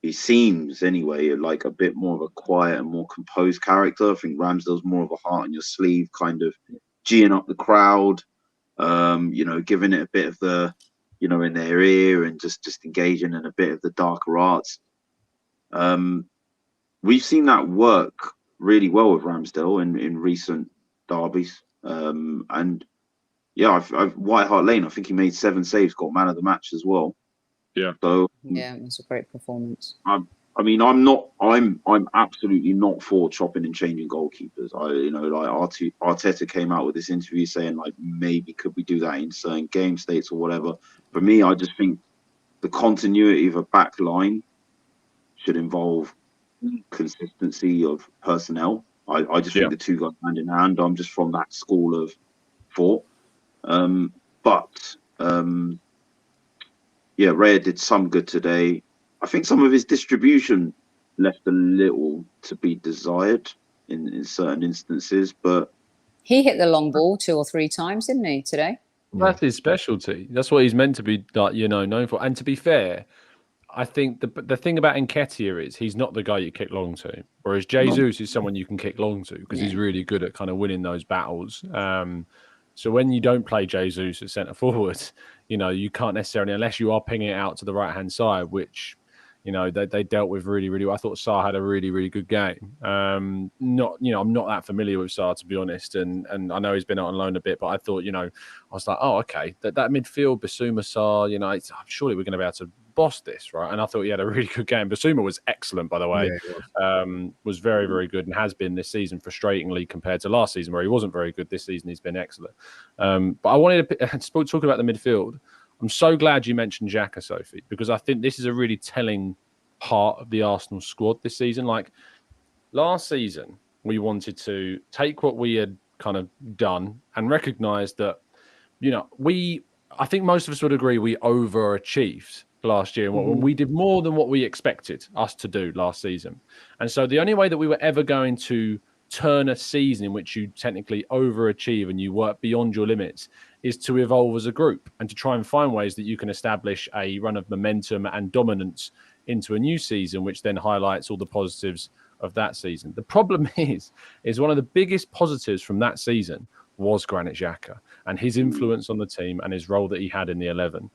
he seems anyway, like a bit more of a quiet and more composed character. I think Ramsdale's more of a heart on your sleeve, kind of geeing up the crowd, giving it a bit of the, in their ear and just engaging in a bit of the darker arts. We've seen that work really well with Ramsdale in recent derbies. And yeah, White Hart Lane, I think he made 7 saves, got man of the match as well. Yeah. So yeah, it was a great performance. I'm absolutely not for chopping and changing goalkeepers. Arteta came out with this interview saying like maybe could we do that in certain game states or whatever. For me, I just think the continuity of a back line should involve consistency of personnel. I just think the two go hand in hand. I'm just from that school of thought. Yeah, Raya did some good today. I think some of his distribution left a little to be desired in certain instances, but he hit the long ball 2 or 3 times, didn't he, today? That's his specialty. That's what he's meant to be, like, known for. And to be fair, I think the thing about Nketiah is he's not the guy you kick long to, whereas Jesus is someone you can kick long to because he's really good at kind of winning those battles. So when you don't play Jesus as centre forward, you can't necessarily, unless you are pinging it out to the right hand side, which they dealt with really, really well. I thought Sarr had a really, really good game. I'm not that familiar with Sarr, to be honest, and I know he's been out on loan a bit, but I thought, I was like, oh, okay, that midfield, Basuma, Sarr, surely we're going to be able to boss this, right? And I thought he had a really good game. Basuma was excellent, by the way. Yeah, was very, very good and has been this season, frustratingly compared to last season where he wasn't very good. This season he's been excellent. But I wanted to talk about the midfield. I'm so glad you mentioned Xhaka, Sophie, because I think this is a really telling part of the Arsenal squad this season. Like last season, we wanted to take what we had kind of done and recognise that, I think most of us would agree we overachieved last year. We did more than what we expected us to do last season. And so the only way that we were ever going to turn a season in which you technically overachieve and you work beyond your limits is to evolve as a group and to try and find ways that you can establish a run of momentum and dominance into a new season, which then highlights all the positives of that season. The problem is one of the biggest positives from that season was Granit Xhaka and his influence on the team and his role that he had in the 11.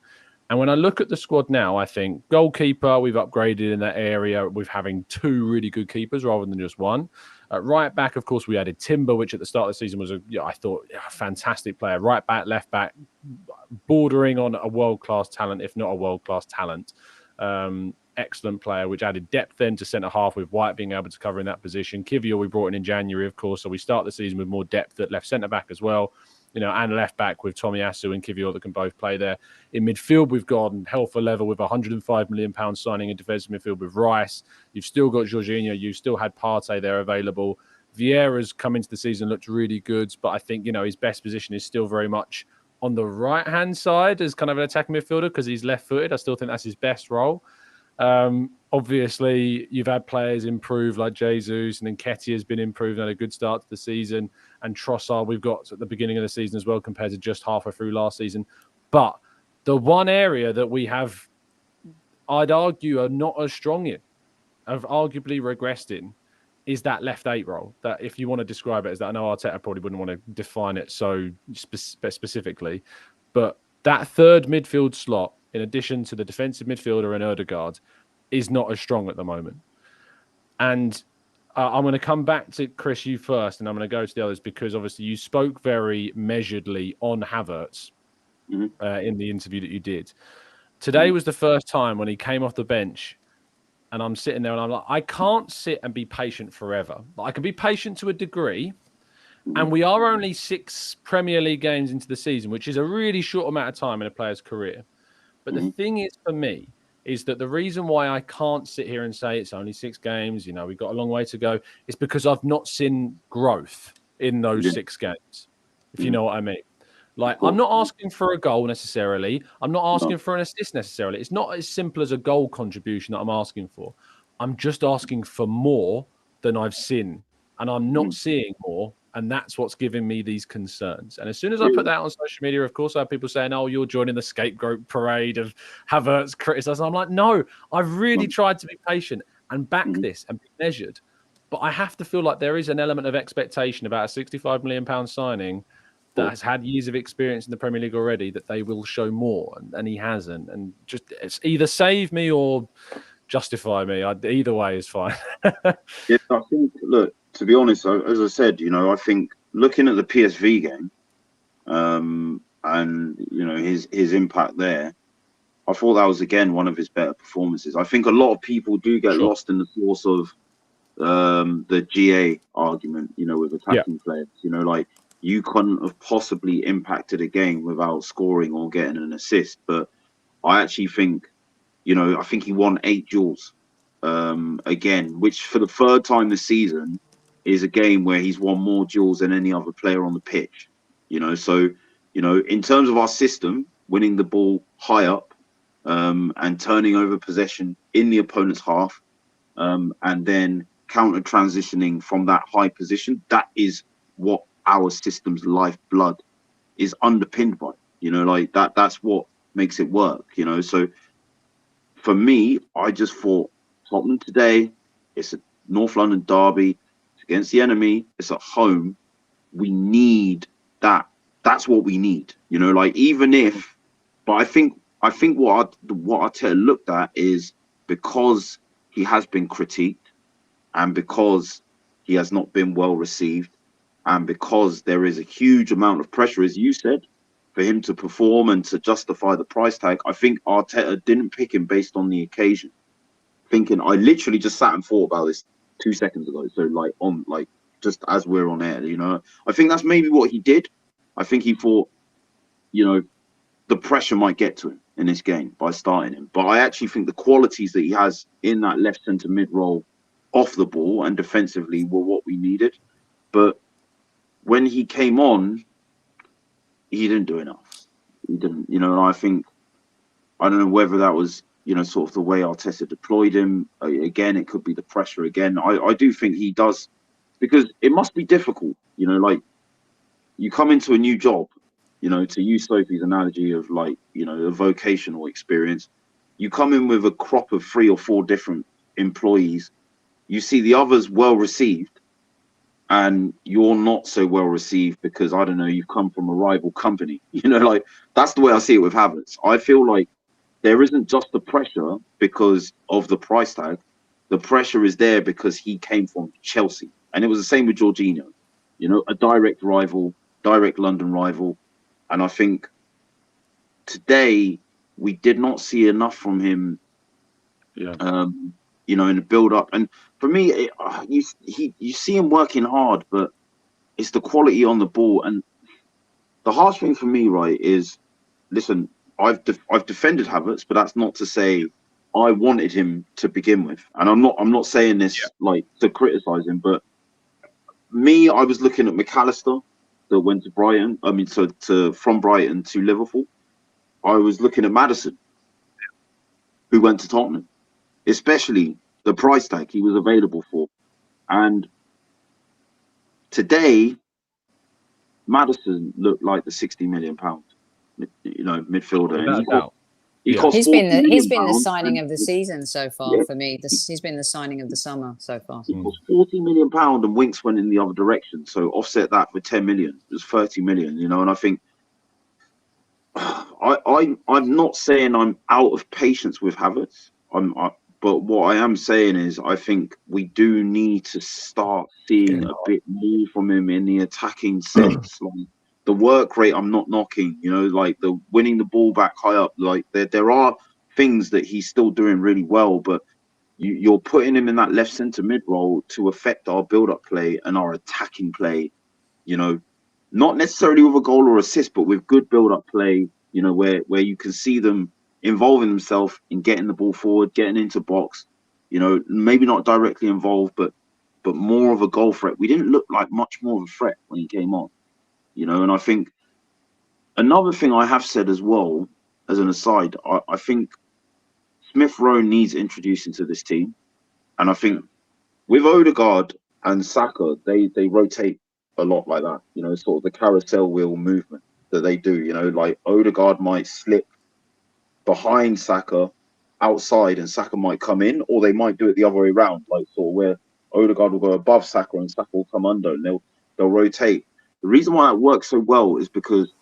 And when I look at the squad now, I think goalkeeper, we've upgraded in that area with having 2 really good keepers rather than just one. Right back, of course, we added Timber, which at the start of the season was, I thought, a fantastic player. Right back, left back, bordering on a world-class talent, if not a world-class talent. Excellent player, which added depth then to centre-half with White being able to cover in that position. Kivior we brought in January, of course, so we start the season with more depth at left centre-back as well. And left back with Tomiyasu and Kivior that can both play there. In midfield, we've gone hell for leather with a £105 million signing in defensive midfield with Rice. You've still got Jorginho. You've still had Partey there available. Vieira's come into the season, looked really good, but I think, his best position is still very much on the right-hand side as kind of an attacking midfielder because he's left-footed. I still think that's his best role. Obviously, you've had players improve like Jesus, and Nketiah has been improved and had a good start to the season. And Trossard we've got at the beginning of the season as well compared to just halfway through last season. But the one area that we have, I'd argue, are not as strong in, have arguably regressed in, is that left 8 role. That if you want to describe it as that, I know Arteta probably wouldn't want to define it so specifically, but that third midfield slot, in addition to the defensive midfielder and Odegaard, is not as strong at the moment. And I'm going to come back to Chris, you first, and I'm going to go to the others because obviously you spoke very measuredly on Havertz in the interview that you did. Today was the first time when he came off the bench and I'm sitting there and I'm like, I can't sit and be patient forever. I can be patient to a degree. And we are only 6 Premier League games into the season, which is a really short amount of time in a player's career. But the thing is, for me, is that the reason why I can't sit here and say it's only 6 games, we've got a long way to go, is because I've not seen growth in those 6 games, if you know what I mean. Like, I'm not asking for a goal necessarily. I'm not asking for an assist necessarily. It's not as simple as a goal contribution that I'm asking for. I'm just asking for more than I've seen. And I'm not seeing more. And that's what's giving me these concerns. And as soon as I put that on social media, of course, I have people saying, oh, you're joining the scapegoat parade of Havertz criticism. I'm like, no, I've really tried to be patient and back this and be measured. But I have to feel like there is an element of expectation about a £65 million signing that has had years of experience in the Premier League already, that they will show more, and he hasn't. And just, it's either save me or justify me. Either way is fine. Yeah, I think, look, to be honest, as I said, I think looking at the PSV game, and his impact there, I thought that was again one of his better performances. I think a lot of people do get lost in the source of the GA argument, with attacking players. Like, you couldn't have possibly impacted a game without scoring or getting an assist. But I actually think, I think he won 8 duels again, which for the 3rd time this season is a game where he's won more duels than any other player on the pitch. So, in terms of our system, winning the ball high up and turning over possession in the opponent's half, and then counter transitioning from that high position, that is what our system's lifeblood is underpinned by. Like that's what makes it work. So for me, I just thought Tottenham today, it's a North London derby, it's against the enemy, it's at home. We need that. That's what we need. Like, even if, but I think what Arteta looked at is, because he has been critiqued, and because he has not been well received, and because there is a huge amount of pressure, as you said, for him to perform and to justify the price tag, I think Arteta didn't pick him based on the occasion. I literally just sat and thought about this 2 seconds ago. So just as we're on air, I think that's maybe what he did. I think he thought, the pressure might get to him in this game by starting him. But I actually think the qualities that he has in that left centre mid role, off the ball and defensively, were what we needed. But when he came on, he didn't do enough. He didn't, and I think, I don't know whether that was, sort of the way Arteta deployed him. Again, it could be the pressure again. I do think he does, because it must be difficult, like, you come into a new job, to use Sophie's analogy of a vocational experience. You come in with a crop of 3 or 4 different employees. You see the others well received, and you're not so well received because, I don't know, you've come from a rival company. Like, that's the way I see it with Havertz. I feel like there isn't just the pressure because of the price tag. The pressure is there because he came from Chelsea. And it was the same with Jorginho, a direct rival, direct London rival. And I think today we did not see enough from him, in the build-up. And for me, you see him working hard, but it's the quality on the ball. And the harsh thing for me, right, is, listen, I've defended Havertz, but that's not to say I wanted him to begin with. And I'm not saying this to criticize him, but me, I was looking at McAllister that went to Brighton. I mean, from Brighton to Liverpool. I was looking at Maddison, who went to Tottenham, especially the price tag he was available for. And today, Maddison looked like the £60 million, midfielder. And he's been the signing of the season so far for me. He's been the signing of the summer so far. It was £40 million, and Winks went in the other direction. So offset that with 10 million. It was 30 million, and I think I'm not saying I'm out of patience with Havertz. But what I am saying is, I think we do need to start seeing a bit more from him in the attacking sense. Like, the work rate, I'm not knocking, like the winning the ball back high up. Like, there are things that he's still doing really well, but you're putting him in that left centre mid role to affect our build-up play and our attacking play, not necessarily with a goal or assist, but with good build-up play, where you can see them involving himself in getting the ball forward, getting into box. You know, maybe not directly involved, but more of a goal threat. We didn't look like much more of a threat when he came on. You know, and I think another thing I have said as well, as an aside, I think Smith Rowe needs introducing to this team, and I think with Odegaard and Saka, they rotate a lot like that. You know, sort of the carousel wheel movement that they do. You know, like Odegaard might slip behind Saka outside, and Saka might come in, or they might do it the other way around, like sort of where Odegaard will go above Saka and Saka will come under, and they'll rotate. The reason why it works so well is because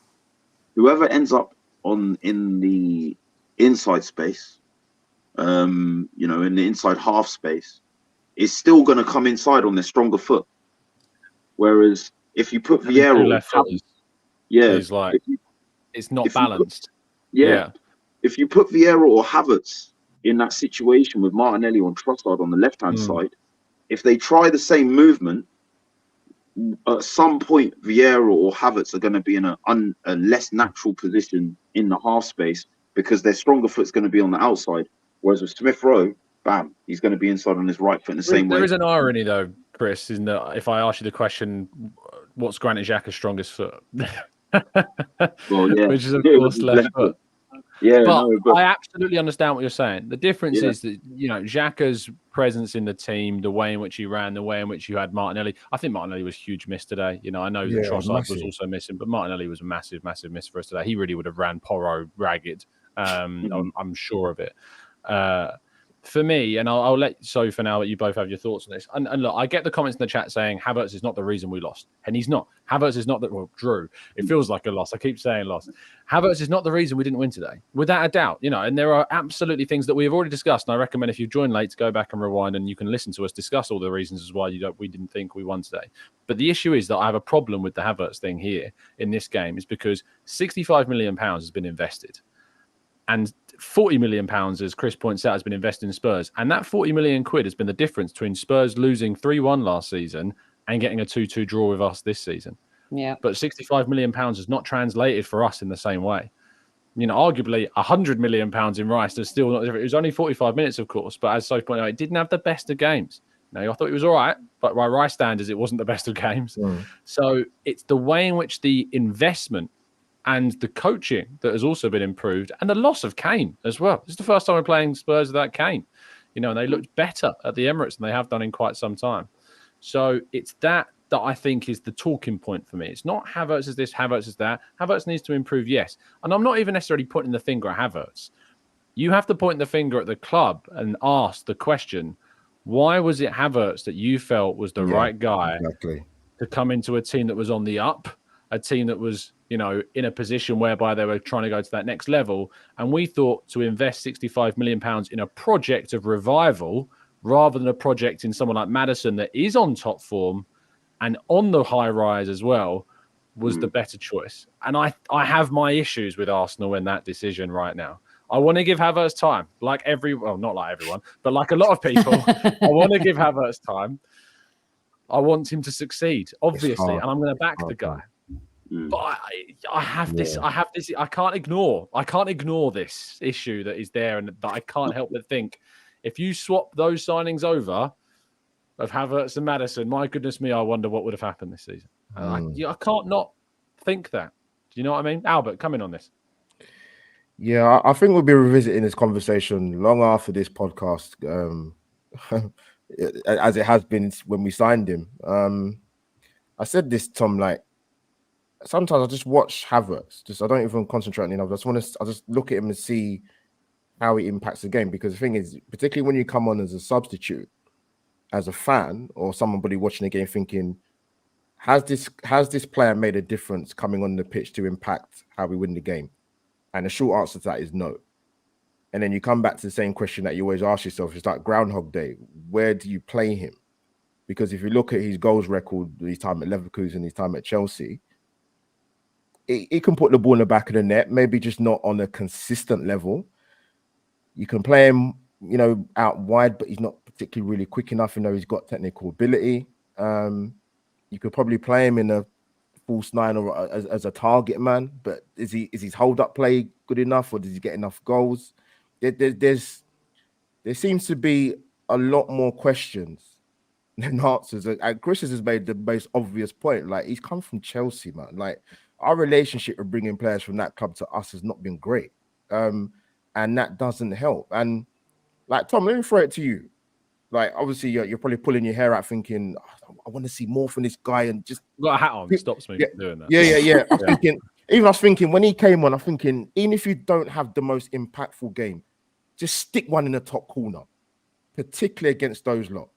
whoever ends up in the inside space, you know, in the inside half space, is still going to come inside on their stronger foot. Whereas if you put Vieira, left footers, it's like it's not balanced. If you put Vieira or Havertz in that situation with Martinelli or Trossard on the left-hand side, if they try the same movement, at some point Vieira or Havertz are going to be in a less natural position in the half space because their stronger foot's going to be on the outside. Whereas with Smith Rowe, bam, he's going to be inside on his right foot in the same way. There is an irony though, Chris, in that if I ask you the question, what's Granit Xhaka's strongest foot? Well, yeah, which is of course left foot. Yeah, but I absolutely understand what you're saying. The difference is that, you know, Xhaka's presence in the team, the way in which he ran, the way in which you had Martinelli. I think Martinelli was huge miss today. You know, I know that Trossard was also missing, but Martinelli was a massive miss for us today. He really would have ran Porro ragged. I'm sure of it. For me, and I'll let Sophie for now, that you both have your thoughts on this. And look, I get the comments in the chat saying Havertz is not the reason we lost. And he's not. Havertz is not the... Well, Drew, it feels like a loss. I keep saying loss. Havertz is not the reason we didn't win today. Without a doubt. You know, and there are absolutely things that we have already discussed. And I recommend if you join late to go back and rewind and you can listen to us discuss all the reasons as why we didn't think we won today. But the issue is that I have a problem with the Havertz thing here in this game is because £65 million has been invested. And £40 million, as Chris points out, has been invested in Spurs. And that 40 million quid has been the difference between Spurs losing 3-1 last season and getting a 2-2 draw with us this season. Yeah. But £65 million has not translated for us in the same way. You know, arguably £100 million in Rice is still not different. It was only 45 minutes, of course. But as Sophie pointed out, it didn't have the best of games. Now, I thought it was all right, but by Rice standards, it wasn't the best of games. So it's the way in which the investment and the coaching that has also been improved, and the loss of Kane as well. This is the first time we're playing Spurs without Kane. You know, and they looked better at the Emirates than they have done in quite some time. So it's that I think is the talking point for me. It's not Havertz is this, Havertz is that. Havertz needs to improve, yes. And I'm not even necessarily pointing the finger at Havertz. You have to point the finger at the club and ask the question, why was it Havertz that you felt was the right guy to come into a team that was on the up, a team that was, you know, in a position whereby they were trying to go to that next level. And we thought to invest £65 million in a project of revival rather than a project in someone like Maddison that is on top form and on the high rise as well was the better choice. And I have my issues with Arsenal in that decision right now. I want to give Havertz time, not like everyone, but like a lot of people. I want to give Havertz time. I want him to succeed, obviously, and I'm going to back the guy. But I have this. I can't ignore this issue that is there, and that I can't help but think if you swap those signings over of Havertz and Maddison, my goodness me, I wonder what would have happened this season. I can't not think that. Do you know what I mean, Albert? Come in on this. Yeah, I think we'll be revisiting this conversation long after this podcast, as it has been when we signed him. I said this, Tom, like, sometimes I just watch Havertz. I don't even concentrate on enough. I just look at him and see how he impacts the game. Because the thing is, particularly when you come on as a substitute, as a fan or somebody watching the game, thinking, has this player made a difference coming on the pitch to impact how we win the game? And the short answer to that is no. And then you come back to the same question that you always ask yourself. It's like Groundhog Day. Where do you play him? Because if you look at his goals record, his time at Leverkusen, his time at Chelsea, he can put the ball in the back of the net, maybe just not on a consistent level. You can play him, you know, out wide, but he's not particularly really quick enough, he's got technical ability. You could probably play him in a false nine or as a target man, but is his hold up play good enough, or does he get enough goals? There seems to be a lot more questions than answers. And Chris has made the most obvious point. Like, he's come from Chelsea, man. Like, our relationship with bringing players from that club to us has not been great, and that doesn't help. And like, Tom, let me throw it to you. Like, obviously, you're probably pulling your hair out thinking, oh, I want to see more from this guy, and just got a hat on. It stops me from doing that. Yeah. I was thinking when he came on, I'm thinking, even if you don't have the most impactful game, just stick one in the top corner, particularly against those lot.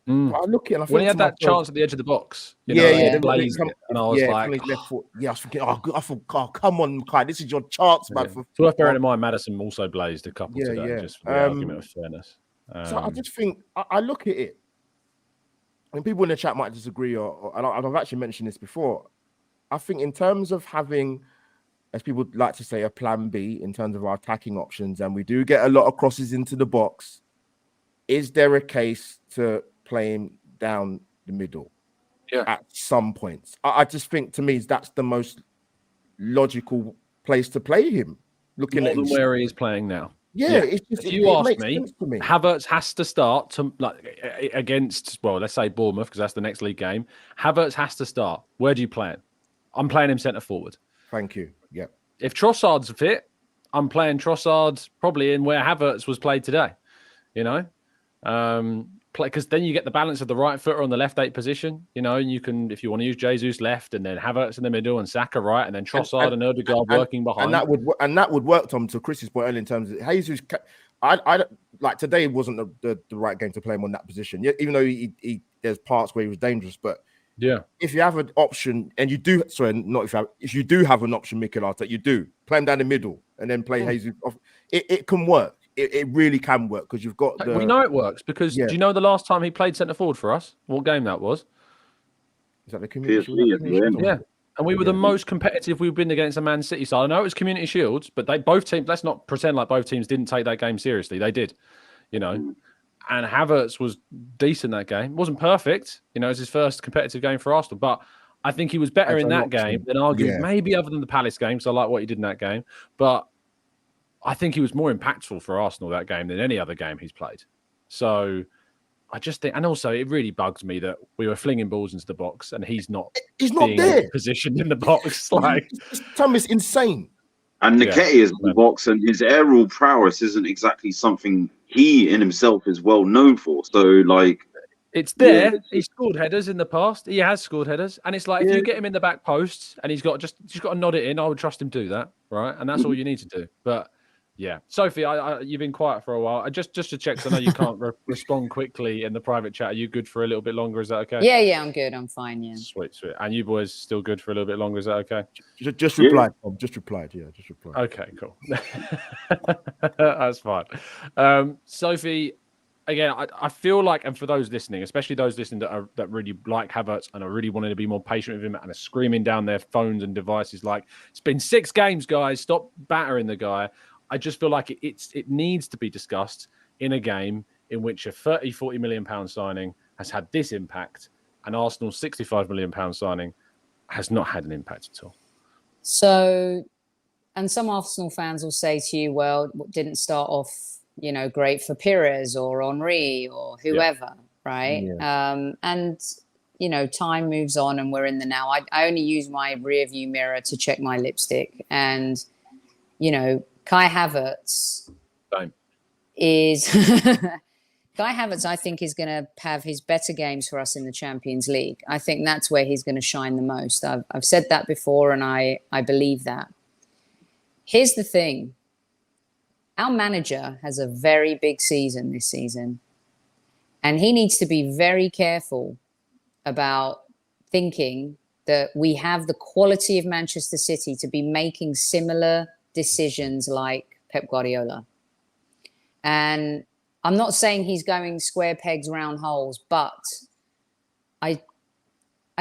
Mm. I look at it and I when he had that chance at the edge of the box, and I was like, left foot. Yeah, I was thinking, oh, come on, Kai, this is your chance, man. It's worth bearing in mind, Madison also blazed a couple today, just for the argument of fairness. So I just think I look at it, and people in the chat might disagree, and I've actually mentioned this before. I think in terms of having, as people like to say, a plan B in terms of our attacking options, and we do get a lot of crosses into the box, is there a case to playing down the middle at some points? I just think, to me, that's the most logical place to play him. Looking more at than where he is playing now. It's just, if you ask me, Havertz has to start against, well, let's say Bournemouth, because that's the next league game. Havertz has to start. Where do you play him? I'm playing him centre forward. Thank you. Yeah. If Trossard's fit, I'm playing Trossard probably in where Havertz was played today. Because then you get the balance of the right footer on the left 8 position, and you can, if you want to use Jesus left and then Havertz in the middle and Saka right, and then Trossard and Odegaard working behind. And that would work, Tom, to Chris's point earlier, in terms of Jesus. I like, today wasn't the right game to play him on that position. Even though he there's parts where he was dangerous, but if you have an option, and you do, if you do have an option, Mikel Arteta, you do play him down the middle and then play Jesus off. It can work. It really can work, because you've got we know it works, because do you know the last time he played centre forward for us? What game that was? Is that the Community Shield? Yeah. And we were the most competitive we've been against a Man City side. I know it was Community Shields, but both teams, let's not pretend like both teams didn't take that game seriously. They did, And Havertz was decent that game. Wasn't perfect, it was his first competitive game for Arsenal, but I think he was better in that game than arguably maybe other than the Palace game, because I like what he did in that game. But I think he was more impactful for Arsenal that game than any other game he's played. So I just think, and also it really bugs me that we were flinging balls into the box and he's not there, positioned in the box. Like, Tom, is insane. And Nketiah is in the box, and his aerial prowess isn't exactly something he in himself is well known for. So, like, it's there. He scored headers in the past. He has scored headers, and it's like, if you get him in the back post and he's got just got to nod it in, I would trust him to do that, right? And that's all you need to do. But yeah, Sophie, you've been quiet for a while. Just to check, because I know you can't respond quickly in the private chat. Are you good for a little bit longer? Is that okay? Yeah, I'm good. I'm fine. Yeah. Sweet. And you boys still good for a little bit longer? Is that okay? Just replied. Tom. Just replied. Yeah, just replied. Okay, cool. That's fine. Sophie, again, I feel like, and for those listening, especially those listening that really like Havertz and are really wanting to be more patient with him and are screaming down their phones and devices like, it's been 6 games, guys, stop battering the guy. I just feel like it needs to be discussed in a game in which a 30-40 million pound signing has had this impact, and Arsenal's 65 million pound signing has not had an impact at all. So, and some Arsenal fans will say to you, well, it didn't start off, great for Pires or Henry or whoever, right? Yeah. And, time moves on and we're in the now. I only use my rear view mirror to check my lipstick, and, Kai Havertz is Kai Havertz, I think, is going to have his better games for us in the Champions League. I think that's where he's going to shine the most. I've said that before, and I believe that. Here's the thing. Our manager has a very big season this season, and he needs to be very careful about thinking that we have the quality of Manchester City to be making similar decisions like Pep Guardiola. And I'm not saying he's going square pegs, round holes, but I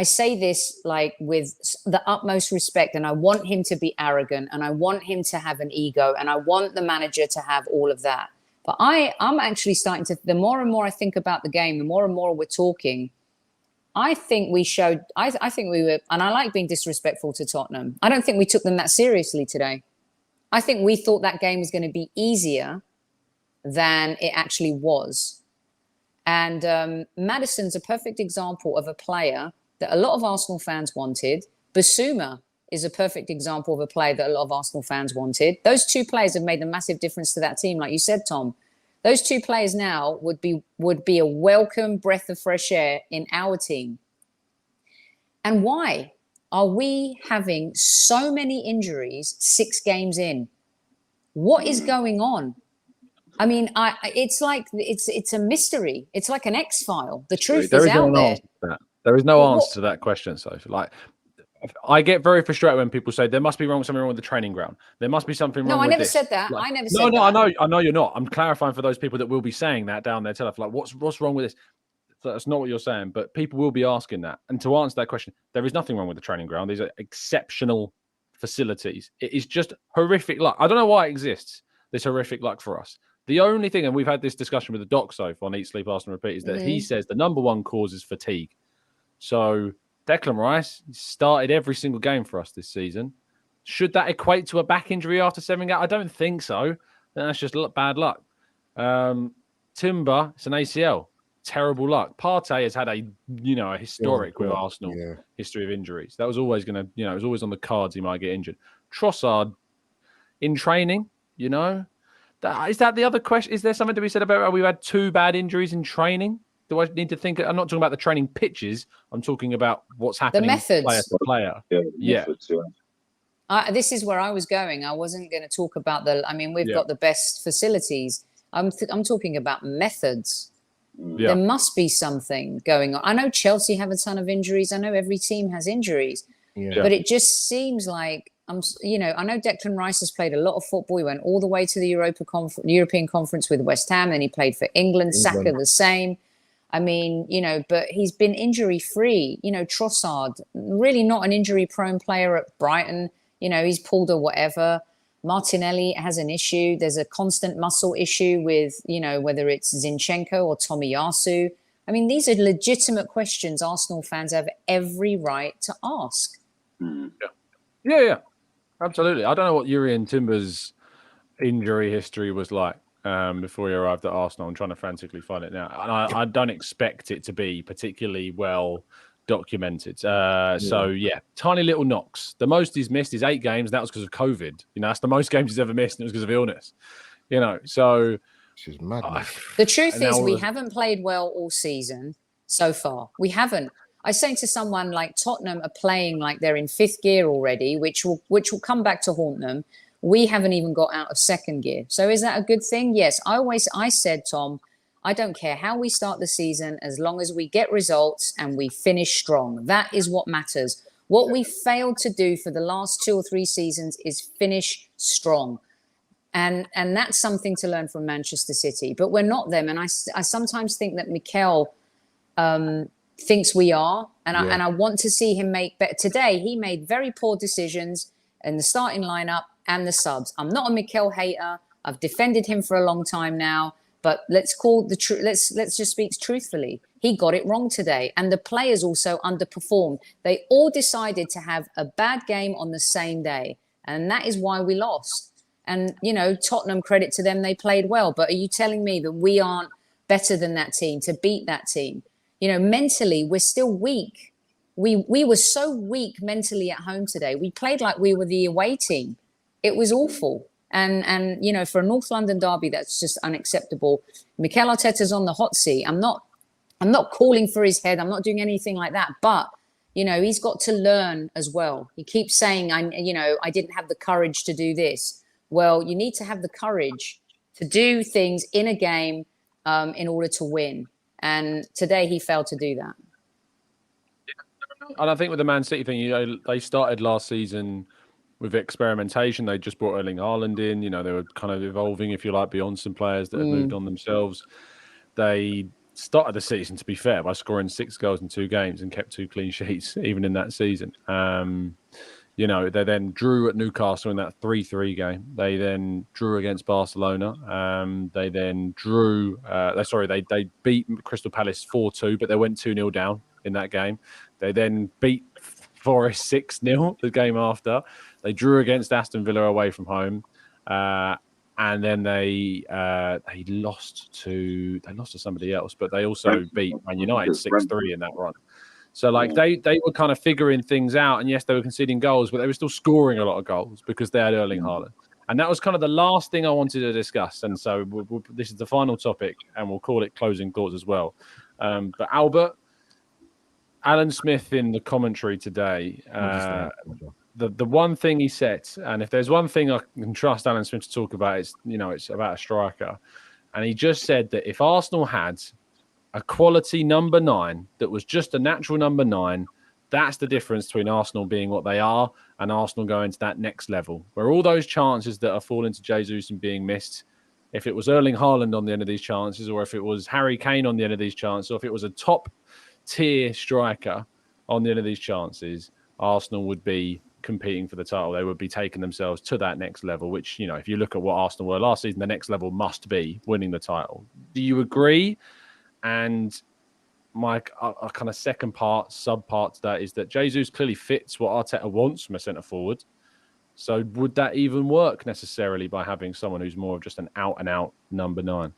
say this like with the utmost respect, and I want him to be arrogant, and I want him to have an ego, and I want the manager to have all of that. But I'm actually starting to, the more and more I think about the game, the more and more we're talking, I think we showed. I think we were, and I like being disrespectful to Tottenham. I don't think we took them that seriously today. I think we thought that game was going to be easier than it actually was. And Maddison's a perfect example of a player that a lot of Arsenal fans wanted. Basuma is a perfect example of a player that a lot of Arsenal fans wanted. Those two players have made a massive difference to that team, like you said, Tom. Those two players now would be a welcome breath of fresh air in our team. And why are we having so many injuries 6 games in? What is going on? I mean, it's like it's a mystery. It's like an X-file. The truth is out there. There is no answer to that question, Sophie. Like, I get very frustrated when people say there must be something wrong with the training ground. There must be something wrong. No, with I never this. said that. Like, I never said that. No, I know you're not. I'm clarifying for those people that will be saying that down there. Tell us, like, what's wrong with this? That's not what you're saying, but people will be asking that. And to answer that question, there is nothing wrong with the training ground. These are exceptional facilities. It is just horrific luck. I don't know why it exists. This horrific luck for us. The only thing, and we've had this discussion with the doc on Eat, Sleep, Arsenal, Repeat, is that he says the number one cause is fatigue. So Declan Rice started every single game for us this season. Should that equate to a back injury after 7 games? I don't think so. That's just bad luck. Timber, it's an ACL. Terrible luck. Partey has had a historic with Arsenal history of injuries. That was always going to, it was always on the cards he might get injured. Trossard in training, Is that the other question? Is there something to be said about we've had 2 bad injuries in training? Do I need to think? I'm not talking about the training pitches. I'm talking about what's happening. The methods. Player to player. Yeah. Methods, This is where I was going. I wasn't going to talk about we've got the best facilities. I'm talking about methods. There must be something going on. I know Chelsea have a ton of injuries. I know every team has injuries. But it just seems like I know Declan Rice has played a lot of football. He went all the way to the European Conference with West Ham, and he played for England. Saka the same. I mean, but he's been injury-free. Trossard, really not an injury-prone player at Brighton. He's pulled a whatever. Martinelli has an issue. There's a constant muscle issue with, whether it's Zinchenko or Tomiyasu. I mean, these are legitimate questions Arsenal fans have every right to ask. Yeah. Absolutely. I don't know what Urian Timber's injury history was like before he arrived at Arsenal. I'm trying to frantically find it now. And I don't expect it to be particularly well documented. So, tiny little knocks. The most he's missed is 8 games. That was because of COVID. That's the most games he's ever missed, and it was because of illness. So... She's madness. The truth is we haven't played well all season so far. We haven't. I was saying to someone like Tottenham are playing like they're in 5th gear already, which will come back to haunt them. We haven't even got out of 2nd gear. So is that a good thing? Yes. I said, Tom, I don't care how we start the season as long as we get results and we finish strong. That is what matters. What we failed to do for the last 2 or 3 seasons is finish strong. And that's something to learn from Manchester City. But we're not them. And I sometimes think that Mikel thinks we are. And I want to see him make better. Today, he made very poor decisions in the starting lineup and the subs. I'm not a Mikel hater. I've defended him for a long time now. But let's call the truth. Let's just speak truthfully. He got it wrong today. And the players also underperformed. They all decided to have a bad game on the same day. And that is why we lost. And, Tottenham, credit to them, they played well. But are you telling me that we aren't better than that team to beat that team? Mentally, we're still weak. We were so weak mentally at home today. We played like we were the away team. It was awful. And for a North London derby, that's just unacceptable. Mikel Arteta's on the hot seat. I'm not calling for his head. I'm not doing anything like that. But, he's got to learn as well. He keeps saying, I didn't have the courage to do this. Well, you need to have the courage to do things in a game in order to win. And today he failed to do that. And I think with the Man City thing, they started last season with experimentation. They just brought Erling Haaland in. They were kind of evolving, if you like, beyond some players that had moved on themselves. They started the season, to be fair, by scoring 6 goals in 2 games and kept 2 clean sheets, even in that season. They then drew at Newcastle in that 3-3 game. They then drew against Barcelona. They then drew. They beat Crystal Palace 4-2, but they went 2-0 down in that game. They then beat Forest 6-0 the game after. They drew against Aston Villa away from home. And then they lost to somebody else, but they also beat Man United 6-3 in that run. So like they were kind of figuring things out, and yes, they were conceding goals, but they were still scoring a lot of goals because they had Erling Haaland. And that was kind of the last thing I wanted to discuss. And so this is the final topic, and we'll call it closing thoughts as well. But Albert, Alan Smith in the commentary today, the one thing he said, and if there's one thing I can trust Alan Smith to talk about, it's about a striker. And he just said that if Arsenal had a quality number 9 that was just a natural number 9, that's the difference between Arsenal being what they are and Arsenal going to that next level, where all those chances that are falling to Jesus and being missed, if it was Erling Haaland on the end of these chances, or if it was Harry Kane on the end of these chances, or if it was a top-tier striker on the end of these chances, Arsenal would be competing for the title. They would be taking themselves to that next level, which, if you look at what Arsenal were last season, the next level must be winning the title. Do you agree? And my kind of sub part to that is that Jesus clearly fits what Arteta wants from a centre forward. So would that even work necessarily by having someone who's more of just an out and out number 9?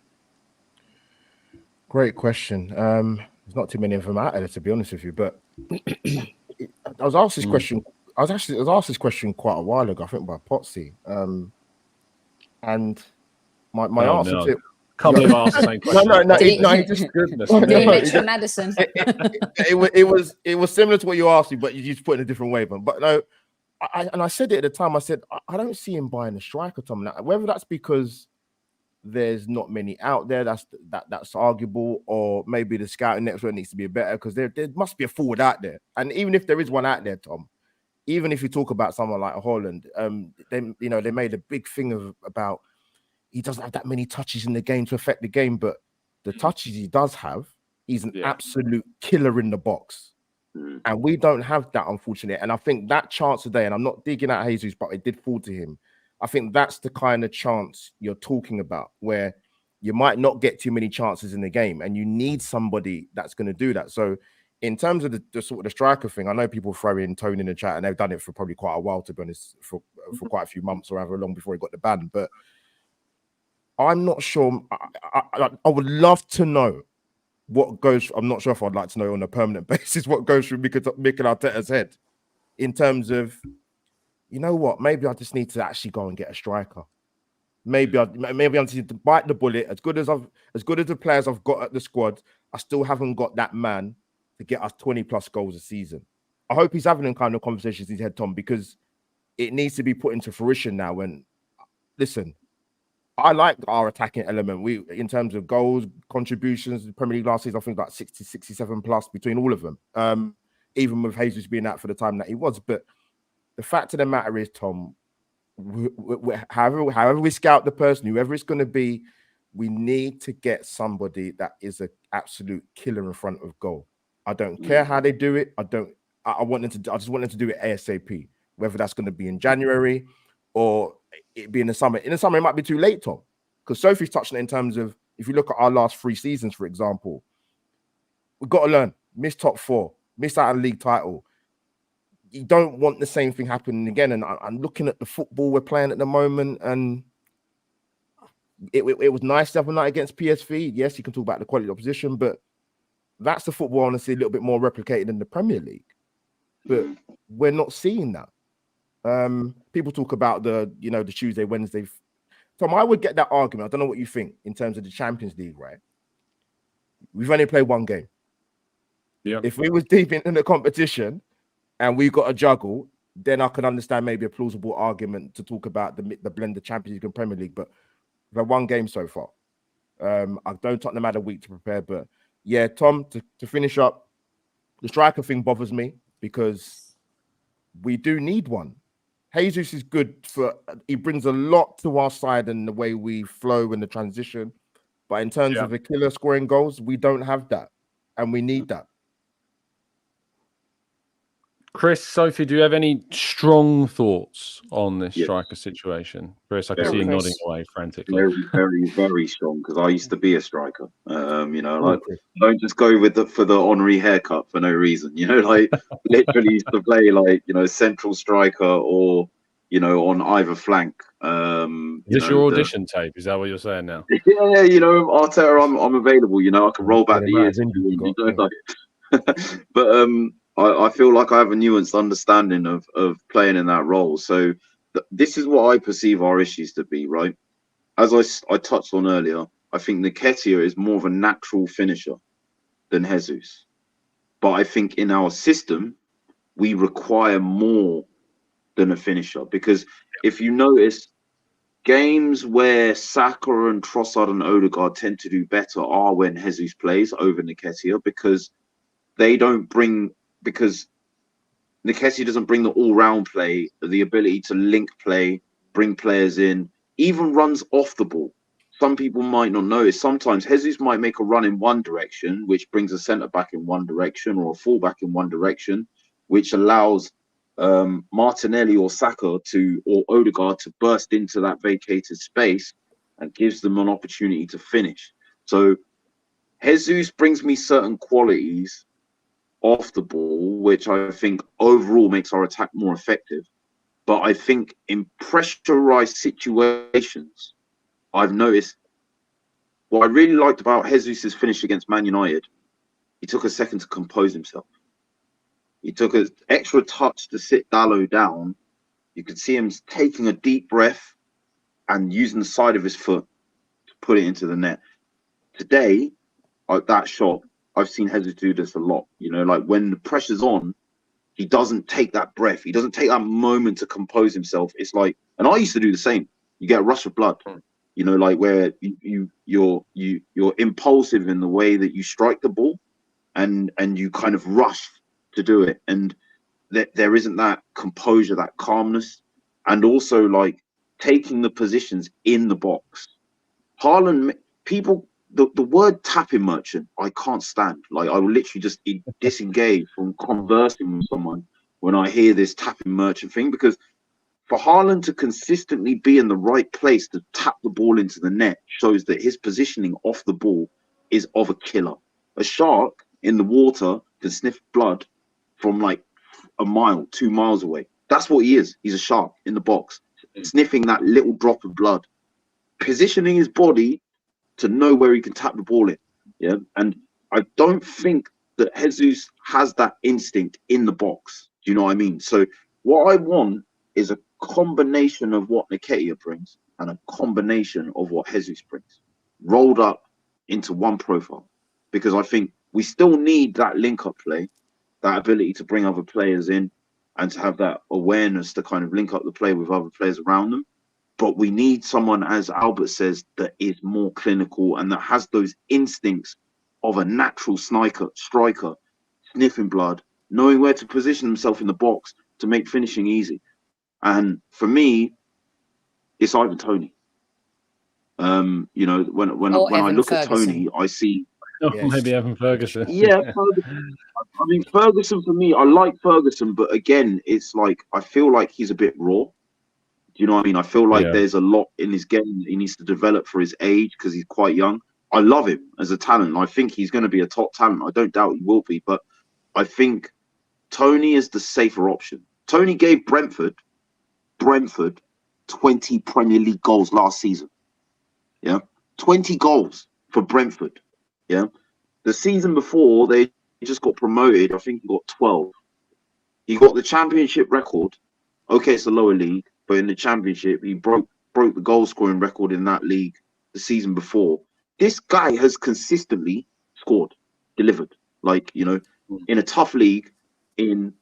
Great question. There's not too many of them out there, to be honest with you, but I was asked this question. I was asked this question quite a while ago, I think by Potsy. And my answer to it. Can't believe I asked the same question. No, he just goodness. Mention Maddison. It was similar to what you asked me, but you just put it in a different way. But no, I said it at the time. I said I don't see him buying a striker, Tom. Now, whether that's because there's not many out there, that's arguable, or maybe the scouting network needs to be better because there must be a forward out there. And even if there is one out there, Tom, even if you talk about someone like Haaland, they made a big thing about. He doesn't have that many touches in the game to affect the game, but the touches he does have, he's an absolute killer in the box. And we don't have that, unfortunately. And I think that chance today, and I'm not digging at Jesus, but it did fall to him. I think that's the kind of chance you're talking about, where you might not get too many chances in the game, and you need somebody that's going to do that. So in terms of the sort of the striker thing, I know people throw in Tony in the chat, and they've done it for probably quite a while, to be honest, for quite a few months or however long before he got the ban. But I'm not sure. I would love to know what goes. I'm not sure if I'd like to know on a permanent basis what goes through Mikel Arteta's head in terms of, you know what? Maybe I just need to actually go and get a striker. Maybe I just need to bite the bullet. As good as the players I've got at the squad, I still haven't got that man to get us 20+ goals a season. I hope he's having them kind of conversations in his head, Tom, because it needs to be put into fruition now. When listen. I like our attacking element. We, in terms of goals, contributions, the Premier League last season, I think like 60, 67 plus between all of them. Even with Jesus being out for the time that he was. But the fact of the matter is, Tom, however we scout the person, whoever it's going to be, we need to get somebody that is an absolute killer in front of goal. I don't care how they do it. I just want them to do it ASAP. Whether that's going to be in January or it be in the summer. In the summer, it might be too late, Tom, because Sophie's touching it in terms of, if you look at our last 3 seasons, for example, we've got to learn. Miss top 4, miss out on league title. You don't want the same thing happening again. And I'm looking at the football we're playing at the moment, and it was nice the other night against PSV. Yes, you can talk about the quality of opposition, but that's the football I want to see a little bit more replicated in the Premier League. But we're not seeing that. People talk about the Tuesday, Wednesday. Tom, I would get that argument. I don't know what you think in terms of the Champions League, right? We've only played 1 game. Yeah. If we was deep in the competition and we got a juggle, then I can understand maybe a plausible argument to talk about the blend of Champions League and Premier League. But we've had 1 game so far. I don't Tottenham had a week to prepare, but yeah, Tom, to finish up, the striker thing bothers me because we do need one. Jesus is good he brings a lot to our side and the way we flow in the transition. But in terms of a killer scoring goals, we don't have that. And we need that. Chris, Sophie, do you have any strong thoughts on this Yeah. striker situation? Chris, I can see Very. you Chris. nodding away frantically. Very, very, very strong because I used to be a striker. You know, Oh, like Chris. don't just go with for the honorary haircut for no reason. You know, like literally used to play like central striker or on either flank. Is this your audition tape? Is that what you're saying now? Yeah, Arteta, I'm available. I can roll back Yeah, the the amount years. of injuries If we you got, want, but I feel like I have a nuanced understanding of playing in that role. So this is what I perceive our issues to be, right? As I touched on earlier, I think Nketiah is more of a natural finisher than Jesus. But I think in our system, we require more than a finisher. Because if you notice, games where Saka and Trossard and Odegaard tend to do better are when Jesus plays over Nketiah because Nketiah doesn't bring the all-round play, the ability to link play, bring players in, even runs off the ball. Some people might not notice. Sometimes Jesus might make a run in one direction, which brings a centre-back in one direction or a full-back in one direction, which allows Martinelli or Saka or Odegaard to burst into that vacated space and gives them an opportunity to finish. So Jesus brings me certain qualities off the ball, which I think overall makes our attack more effective. But I think in pressurized situations, I've noticed what I really liked about Jesus' finish against Man United. He took a second to compose himself. He took an extra touch to sit Dalot down. You could see him taking a deep breath and using the side of his foot to put it into the net. Today, that shot, I've seen Jesus do this a lot. Like when the pressure's on, he doesn't take that breath. He doesn't take that moment to compose himself. It's like, and I used to do the same. You get a rush of blood, like where you're impulsive in the way that you strike the ball, and you kind of rush to do it, and there isn't that composure, that calmness, and also like taking the positions in the box. Haaland, people. The word tapping merchant, I can't stand. Like, I will literally just disengage from conversing with someone when I hear this tapping merchant thing, because for Haaland to consistently be in the right place to tap the ball into the net shows that his positioning off the ball is of a killer. A shark in the water can sniff blood from like a mile, 2 miles away. That's what he is. He's a shark in the box, sniffing that little drop of blood, positioning his body to know where he can tap the ball in. Yeah. And I don't think that Jesus has that instinct in the box. Do you know what I mean? So what I want is a combination of what Nketiah brings and a combination of what Jesus brings rolled up into one profile, because I think we still need that link-up play, that ability to bring other players in and to have that awareness to kind of link up the play with other players around them. But we need someone, as Albert says, that is more clinical and that has those instincts of a natural striker, sniffing blood, knowing where to position himself in the box to make finishing easy. And for me, it's Ivan Toney. When I look at Toney, I see maybe Evan Ferguson. Yeah, I mean Ferguson for me. I like Ferguson, but again, it's like I feel like he's a bit raw. Do you know what I mean? I feel like there's a lot in his game that he needs to develop for his age because he's quite young. I love him as a talent. I think he's going to be a top talent. I don't doubt he will be. But I think Toney is the safer option. Toney gave Brentford 20 Premier League goals last season. Yeah, 20 goals for Brentford. Yeah, the season before they just got promoted. I think he got 12. He got the championship record. Okay, it's a lower league, but in the championship, he broke the goal scoring record in that league the season before. This guy has consistently scored, delivered. Like, in a tough league, in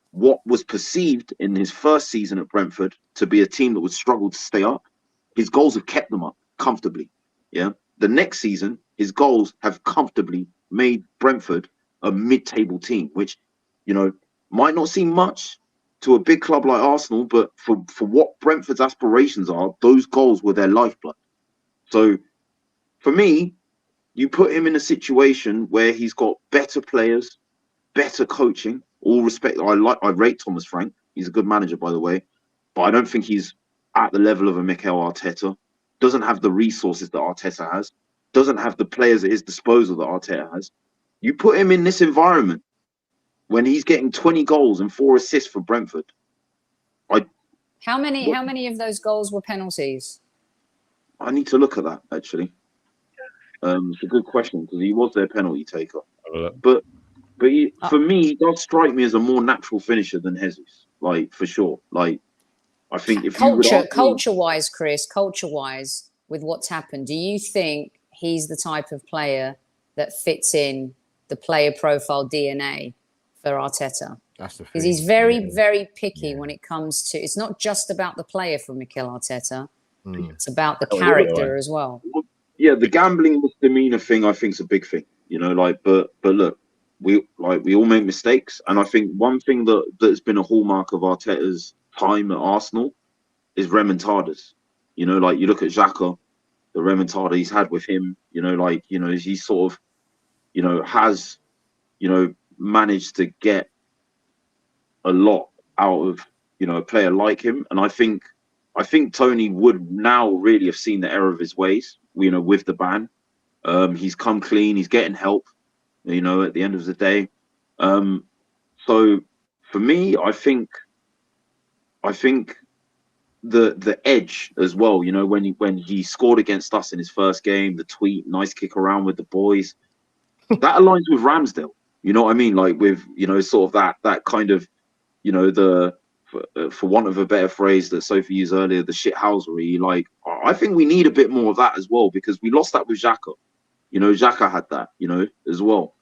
what was perceived in his first season at Brentford to be a team that would struggle to stay up, his goals have kept them up comfortably. Yeah. The next season, his goals have comfortably made Brentford a mid-table team, which, might not seem much to a big club like Arsenal, but for what Brentford's aspirations are, those goals were their lifeblood. So for me, you put him in a situation where he's got better players, better coaching, All respect, I rate Thomas Frank. He's a good manager, by the way, but I don't think he's at the level of a Mikel Arteta. Doesn't have the resources that Arteta has. Doesn't have the players at his disposal that Arteta has. You put him in this environment when he's getting 20 goals and 4 assists for Brentford. How many of those goals were penalties? I need to look at that, actually. It's a good question because he was their penalty taker. But for me, he does strike me as a more natural finisher than Jesus, like, for sure. Like, I think if culture-wise, Chris, culture-wise, with what's happened, do you think he's the type of player that fits in the player profile DNA for Arteta? That's the thing. Because he's very, very picky when it comes to. It's not just about the player from Mikel Arteta; it's about the character as well. Yeah, the gambling misdemeanor thing, I think, is a big thing. You know, like, but look, we all make mistakes, and I think one thing that's been a hallmark of Arteta's time at Arsenal is remontadas. You know, like, you look at Xhaka, the remontada he's had with him. You know, like, you know, he sort of, you know, has, you know, managed to get a lot out of, you know, a player like him. And I think Tony would now really have seen the error of his ways, you know, with the ban. He's come clean, he's getting help, you know, at the end of the day. So for me, I think the edge as well, you know, when he scored against us in his first game, the tweet, nice kick around with the boys, that aligns with Ramsdale. You know what I mean? Like, with, you know, sort of that kind of, you know, for want of a better phrase that Sophie used earlier, the shithousery. Like, I think we need a bit more of that as well, because we lost that with Xhaka. You know, Xhaka had that, you know, as well.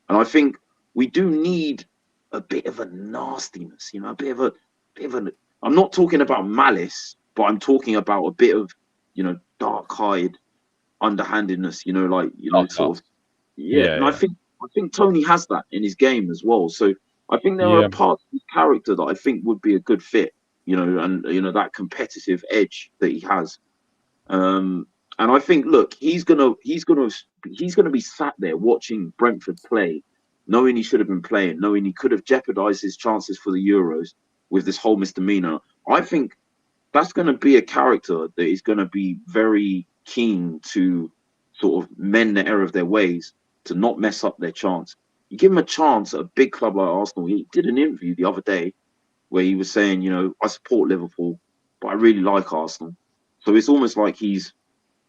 And I think we do need a bit of a nastiness, you know, a bit of an. I'm not talking about malice, but I'm talking about a bit of, you know, dark-eyed underhandedness, you know, like, you know, sort of. Yeah. And I think Tony has that in his game as well. So I think there are parts of his character that I think would be a good fit, you know, and, you know, that competitive edge that he has. And I think, look, he's gonna be sat there watching Brentford play, knowing he should have been playing, knowing he could have jeopardized his chances for the Euros with this whole misdemeanor. I think that's going to be a character that is going to be very keen to sort of mend the error of their ways, to not mess up their chance. You give him a chance at a big club like Arsenal. He did an interview the other day where he was saying, you know, I support Liverpool, but I really like Arsenal. So it's almost like he's,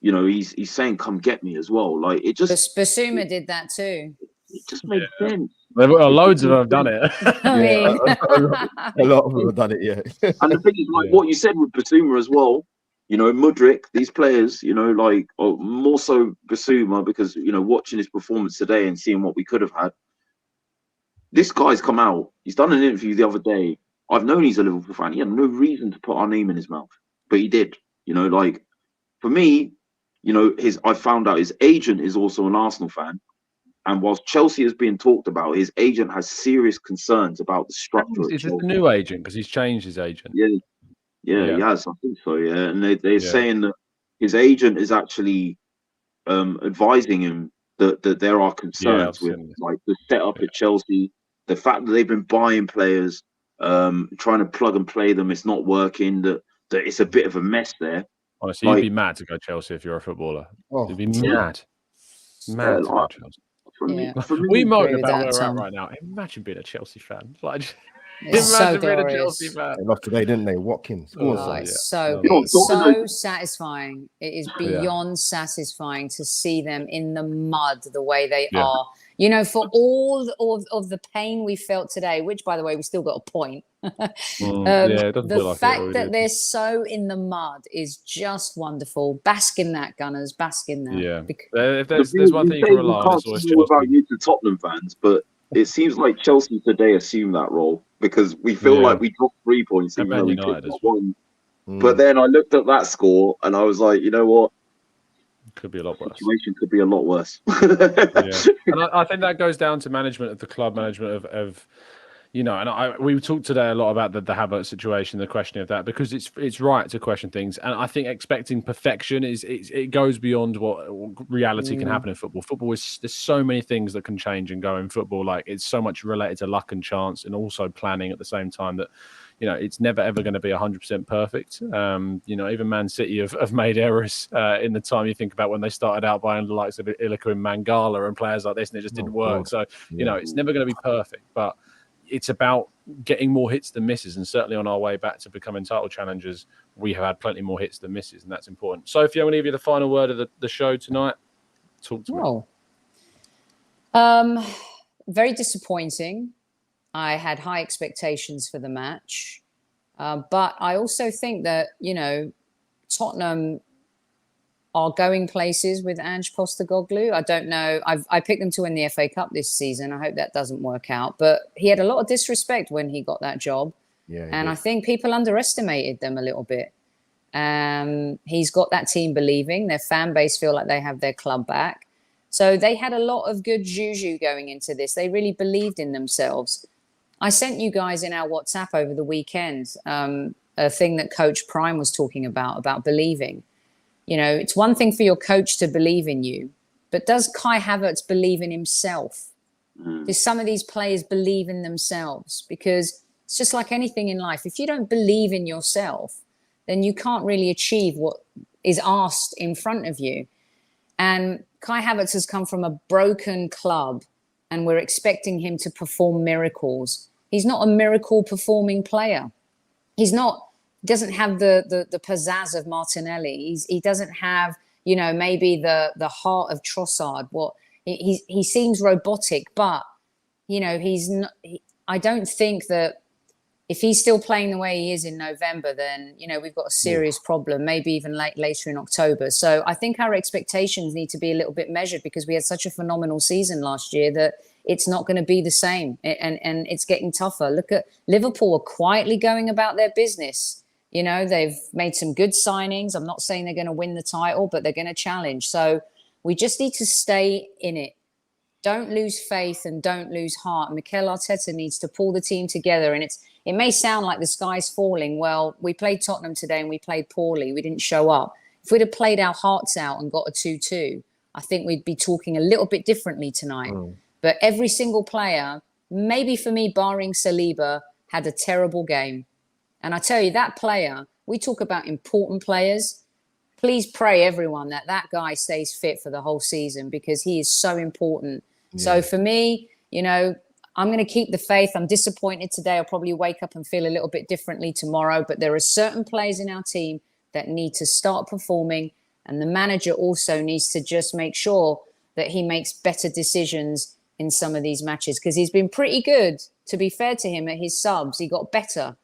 you know, he's saying, come get me as well. Like, it just... Basuma did that too. It just makes sense. Loads of them have done it. I mean, a lot of them have done it, yeah. And the thing is, like, what you said with Basuma as well, you know, Mudryk, these players, you know, like, more so Basuma, because, you know, watching his performance today and seeing what we could have had, this guy's come out. He's done an interview the other day. I've known he's a Liverpool fan. He had no reason to put our name in his mouth, but he did. You know, like, for me, you know, I found out his agent is also an Arsenal fan. And whilst Chelsea is being talked about, his agent has serious concerns about the structure. Is it the new agent? Because he's changed his agent. Yeah, he has. I think so, yeah. And they're saying that his agent is actually advising him that there are concerns with, like, the setup at Chelsea, the fact that they've been buying players, trying to plug and play them, it's not working, that it's a bit of a mess there. Honestly, like, you'd be mad to go Chelsea if you're a footballer. You'd be mad. Mad to go Chelsea. We moan about where we're at right now. Imagine being a Chelsea fan. Like, imagine being a Chelsea fan. They lost today, didn't they? Watkins. It's so satisfying. It is beyond satisfying to see them in the mud the way they are. You know, for all of the pain we felt today, which, by the way, we still got a point. The fact that they're so in the mud is just wonderful. Bask in that, Gunners. Bask in that. Yeah. If there's one thing you can rely on, it's always Chelsea. About you to Tottenham fans, but it seems like Chelsea today assume that role, because we feel like we dropped 3 points even though we picked up one. But then I looked at that score and I was like, you know what? Could be a lot worse. Situation could be a lot worse. And I think that goes down to management of the club, management of you know, and we talked today a lot about the Havertz situation, the questioning of that, because it's right to question things, and I think expecting perfection it goes beyond what reality can happen in football. Football there's so many things that can change and go in football. Like it's so much related to luck and chance, and also planning at the same time that, you know, it's never ever going to be 100% perfect. You know, even Man City have made errors in the time you think about when they started out buying the likes of Ilika and Mangala and players like this, and it just didn't work. So you know, it's never going to be perfect, but it's about getting more hits than misses, and certainly on our way back to becoming title challengers, we have had plenty more hits than misses, and that's important. Sophie, I'm going to give you the final word of the show tonight. Talk to me. Very disappointing. I had high expectations for the match, but I also think that, you know, Tottenham are going places with Ange Postecoglou. I don't know. I picked them to win the FA Cup this season. I hope that doesn't work out. But he had a lot of disrespect when he got that job. And I think people underestimated them a little bit. He's got that team believing. Their fan base feel like they have their club back. So they had a lot of good juju going into this. They really believed in themselves. I sent you guys in our WhatsApp over the weekend a thing that Coach Prime was talking about believing. You know, it's one thing for your coach to believe in you, but does Kai Havertz believe in himself? Do some of these players believe in themselves? Because it's just like anything in life. If you don't believe in yourself, then you can't really achieve what is asked in front of you. And Kai Havertz has come from a broken club, and we're expecting him to perform miracles. He's not a miracle performing player. He's not. Doesn't have the pizzazz of Martinelli. He doesn't have, you know, maybe the heart of Trossard. He seems robotic, but, you know, he's not. I don't think that if he's still playing the way he is in November, then, you know, we've got a serious problem. Maybe even later in October. So I think our expectations need to be a little bit measured, because we had such a phenomenal season last year that it's not going to be the same, and it's getting tougher. Look at Liverpool are quietly going about their business. You know, they've made some good signings. I'm not saying they're going to win the title, but they're going to challenge. So we just need to stay in it. Don't lose faith and don't lose heart. Mikel Arteta needs to pull the team together. And it may sound like the sky's falling. Well, we played Tottenham today and we played poorly. We didn't show up. If we'd have played our hearts out and got a 2-2, I think we'd be talking a little bit differently tonight. But every single player, maybe for me, barring Saliba, had a terrible game. And I tell you, that player, we talk about important players. Please pray, everyone, that guy stays fit for the whole season, because he is so important. Yeah. So for me, you know, I'm going to keep the faith. I'm disappointed today. I'll probably wake up and feel a little bit differently tomorrow. But there are certain players in our team that need to start performing. And the manager also needs to just make sure that he makes better decisions in some of these matches, because he's been pretty good, to be fair to him, at his subs. He got better.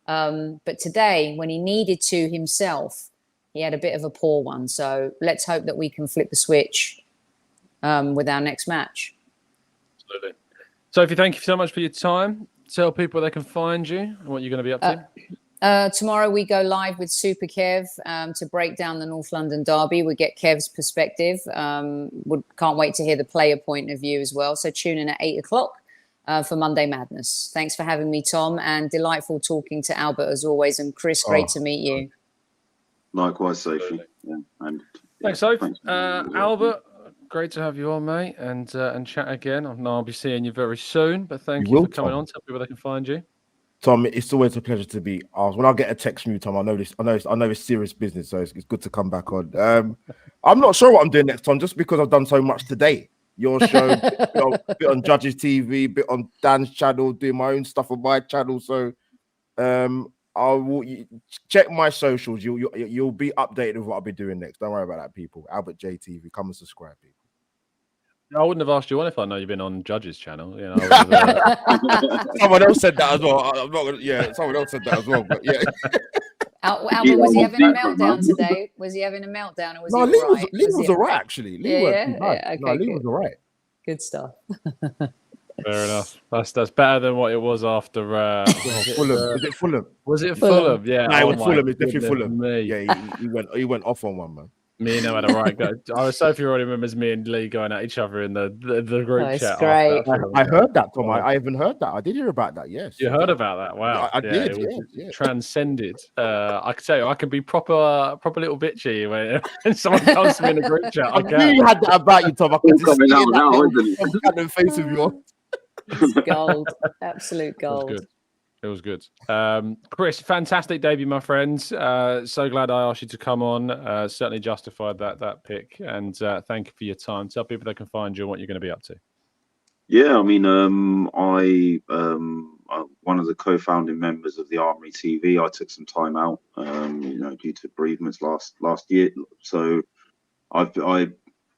But today, when he needed to himself, he had a bit of a poor one. So let's hope that we can flip the switch with our next match. Absolutely. Sophie, thank you so much for your time. Tell people where they can find you and what you're going to be up to. Tomorrow we go live with Super Kev to break down the North London derby. We get Kev's perspective. Can't wait to hear the player point of view as well. So tune in at 8:00. For Monday Madness. Thanks for having me, Tom, and delightful talking to Albert as always. And Chris, great to meet you. Likewise, Sophie. Yeah, and thanks, Sophie. Albert, great to have you on, mate, and chat again. I know I'll be seeing you very soon, but thank you for coming on. Tell people they can find you. Tom, it's always a pleasure to be asked. When I get a text from you, Tom, I know it's serious business, so it's good to come back on. I'm not sure what I'm doing next, Tom, just because I've done so much today. Your show, bit on Judges TV, bit on Dan's channel, doing my own stuff on my channel. So, I will check my socials. You'll be updated with what I'll be doing next. Don't worry about that, people. Albert J TV, come and subscribe, people. I wouldn't have asked you on if I know you've been on Judges channel. You know, someone else said that as well. I'm not gonna, yeah, someone else said that as well. But yeah. Albert, was he having a meltdown today? Was he having a meltdown, or was he all right? Lee was all right, actually. Lee was all right. Good stuff. Fair enough. That's better than what it was after Fulham. Was it Fulham? Was it Fulham? Yeah. No, it was Fulham. It's definitely Fulham. Yeah, he went off on one, man. Me and him had a right go. Sophie already remembers me and Lee going at each other in the group it's chat. great. After that I heard that, Tom. I even heard that. I did hear about that. Yes, You heard about that? Wow. I did. It was Yes. transcended. I could tell you, I can be proper little bitchy when someone comes to me in a group chat. I knew you had that about you, Tom. I could It's just coming see out that now, little isn't it? random face of yours. It's gold. Absolute gold. It was good. Chris, fantastic debut, my friends. So glad I asked you to come on. Certainly justified that pick. And thank you for your time. Tell people they can find you and what you're going to be up to. Yeah, I mean, I'm one of the co-founding members of the Armory TV. I took some time out, due to bereavements last year. So I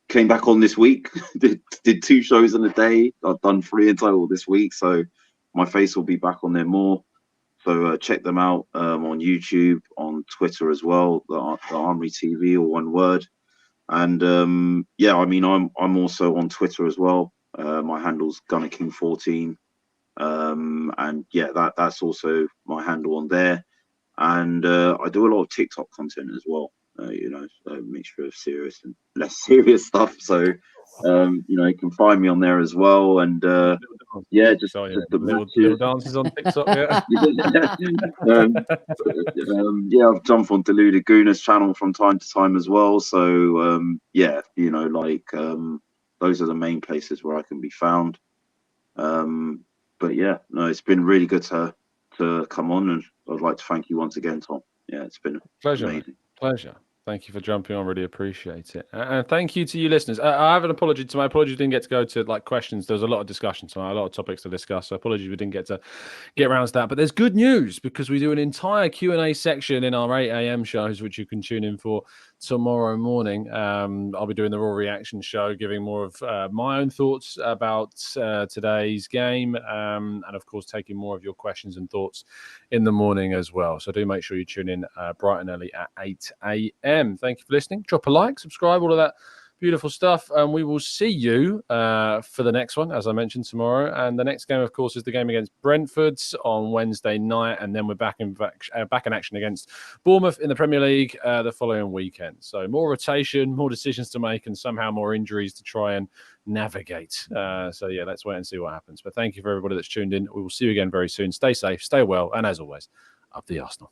came back on this week. did 2 shows in a day. I've done 3 in total this week. So my face will be back on there more. So check them out on YouTube, on Twitter as well. The Armory TV, or one word. And yeah, I mean, I'm also on Twitter as well. My handle's GunnerKing14, and yeah, that's also my handle on there. And I do a lot of TikTok content as well. A mixture of serious and less serious stuff. So you can find me on there as well. And yeah, just the little dances on TikTok. Yeah. Yeah, I've jumped on Deluded Gooner's channel from time to time as well. So yeah, those are the main places where I can be found. But yeah, no, it's been really good to come on, and I'd like to thank you once again, Tom. Yeah, it's been pleasure. amazing. Pleasure. Thank you for jumping on. Really appreciate it. And thank you to you listeners. I have an apology to my apologies. Didn't get to go to questions. There was a lot of discussion tonight, a lot of topics to discuss. So apologies we didn't get around to that. But there's good news, because we do an entire Q&A section in our 8 a.m. shows, which you can tune in for tomorrow morning. I'll be doing the Raw Reaction show, giving more of my own thoughts about today's game, and of course taking more of your questions and thoughts in the morning as well. So do make sure you tune in bright and early at 8 a.m. Thank you for listening. Drop a like, subscribe, all of that beautiful stuff, and we will see you for the next one, as I mentioned, tomorrow. And the next game, of course, is the game against Brentford on Wednesday night, and then we're back in action against Bournemouth in the Premier League the following weekend. So more rotation, more decisions to make, and somehow more injuries to try and navigate. So yeah, let's wait and see what happens. But thank you for everybody that's tuned in. We will see you again very soon. Stay safe, stay well, and as always, up the Arsenal.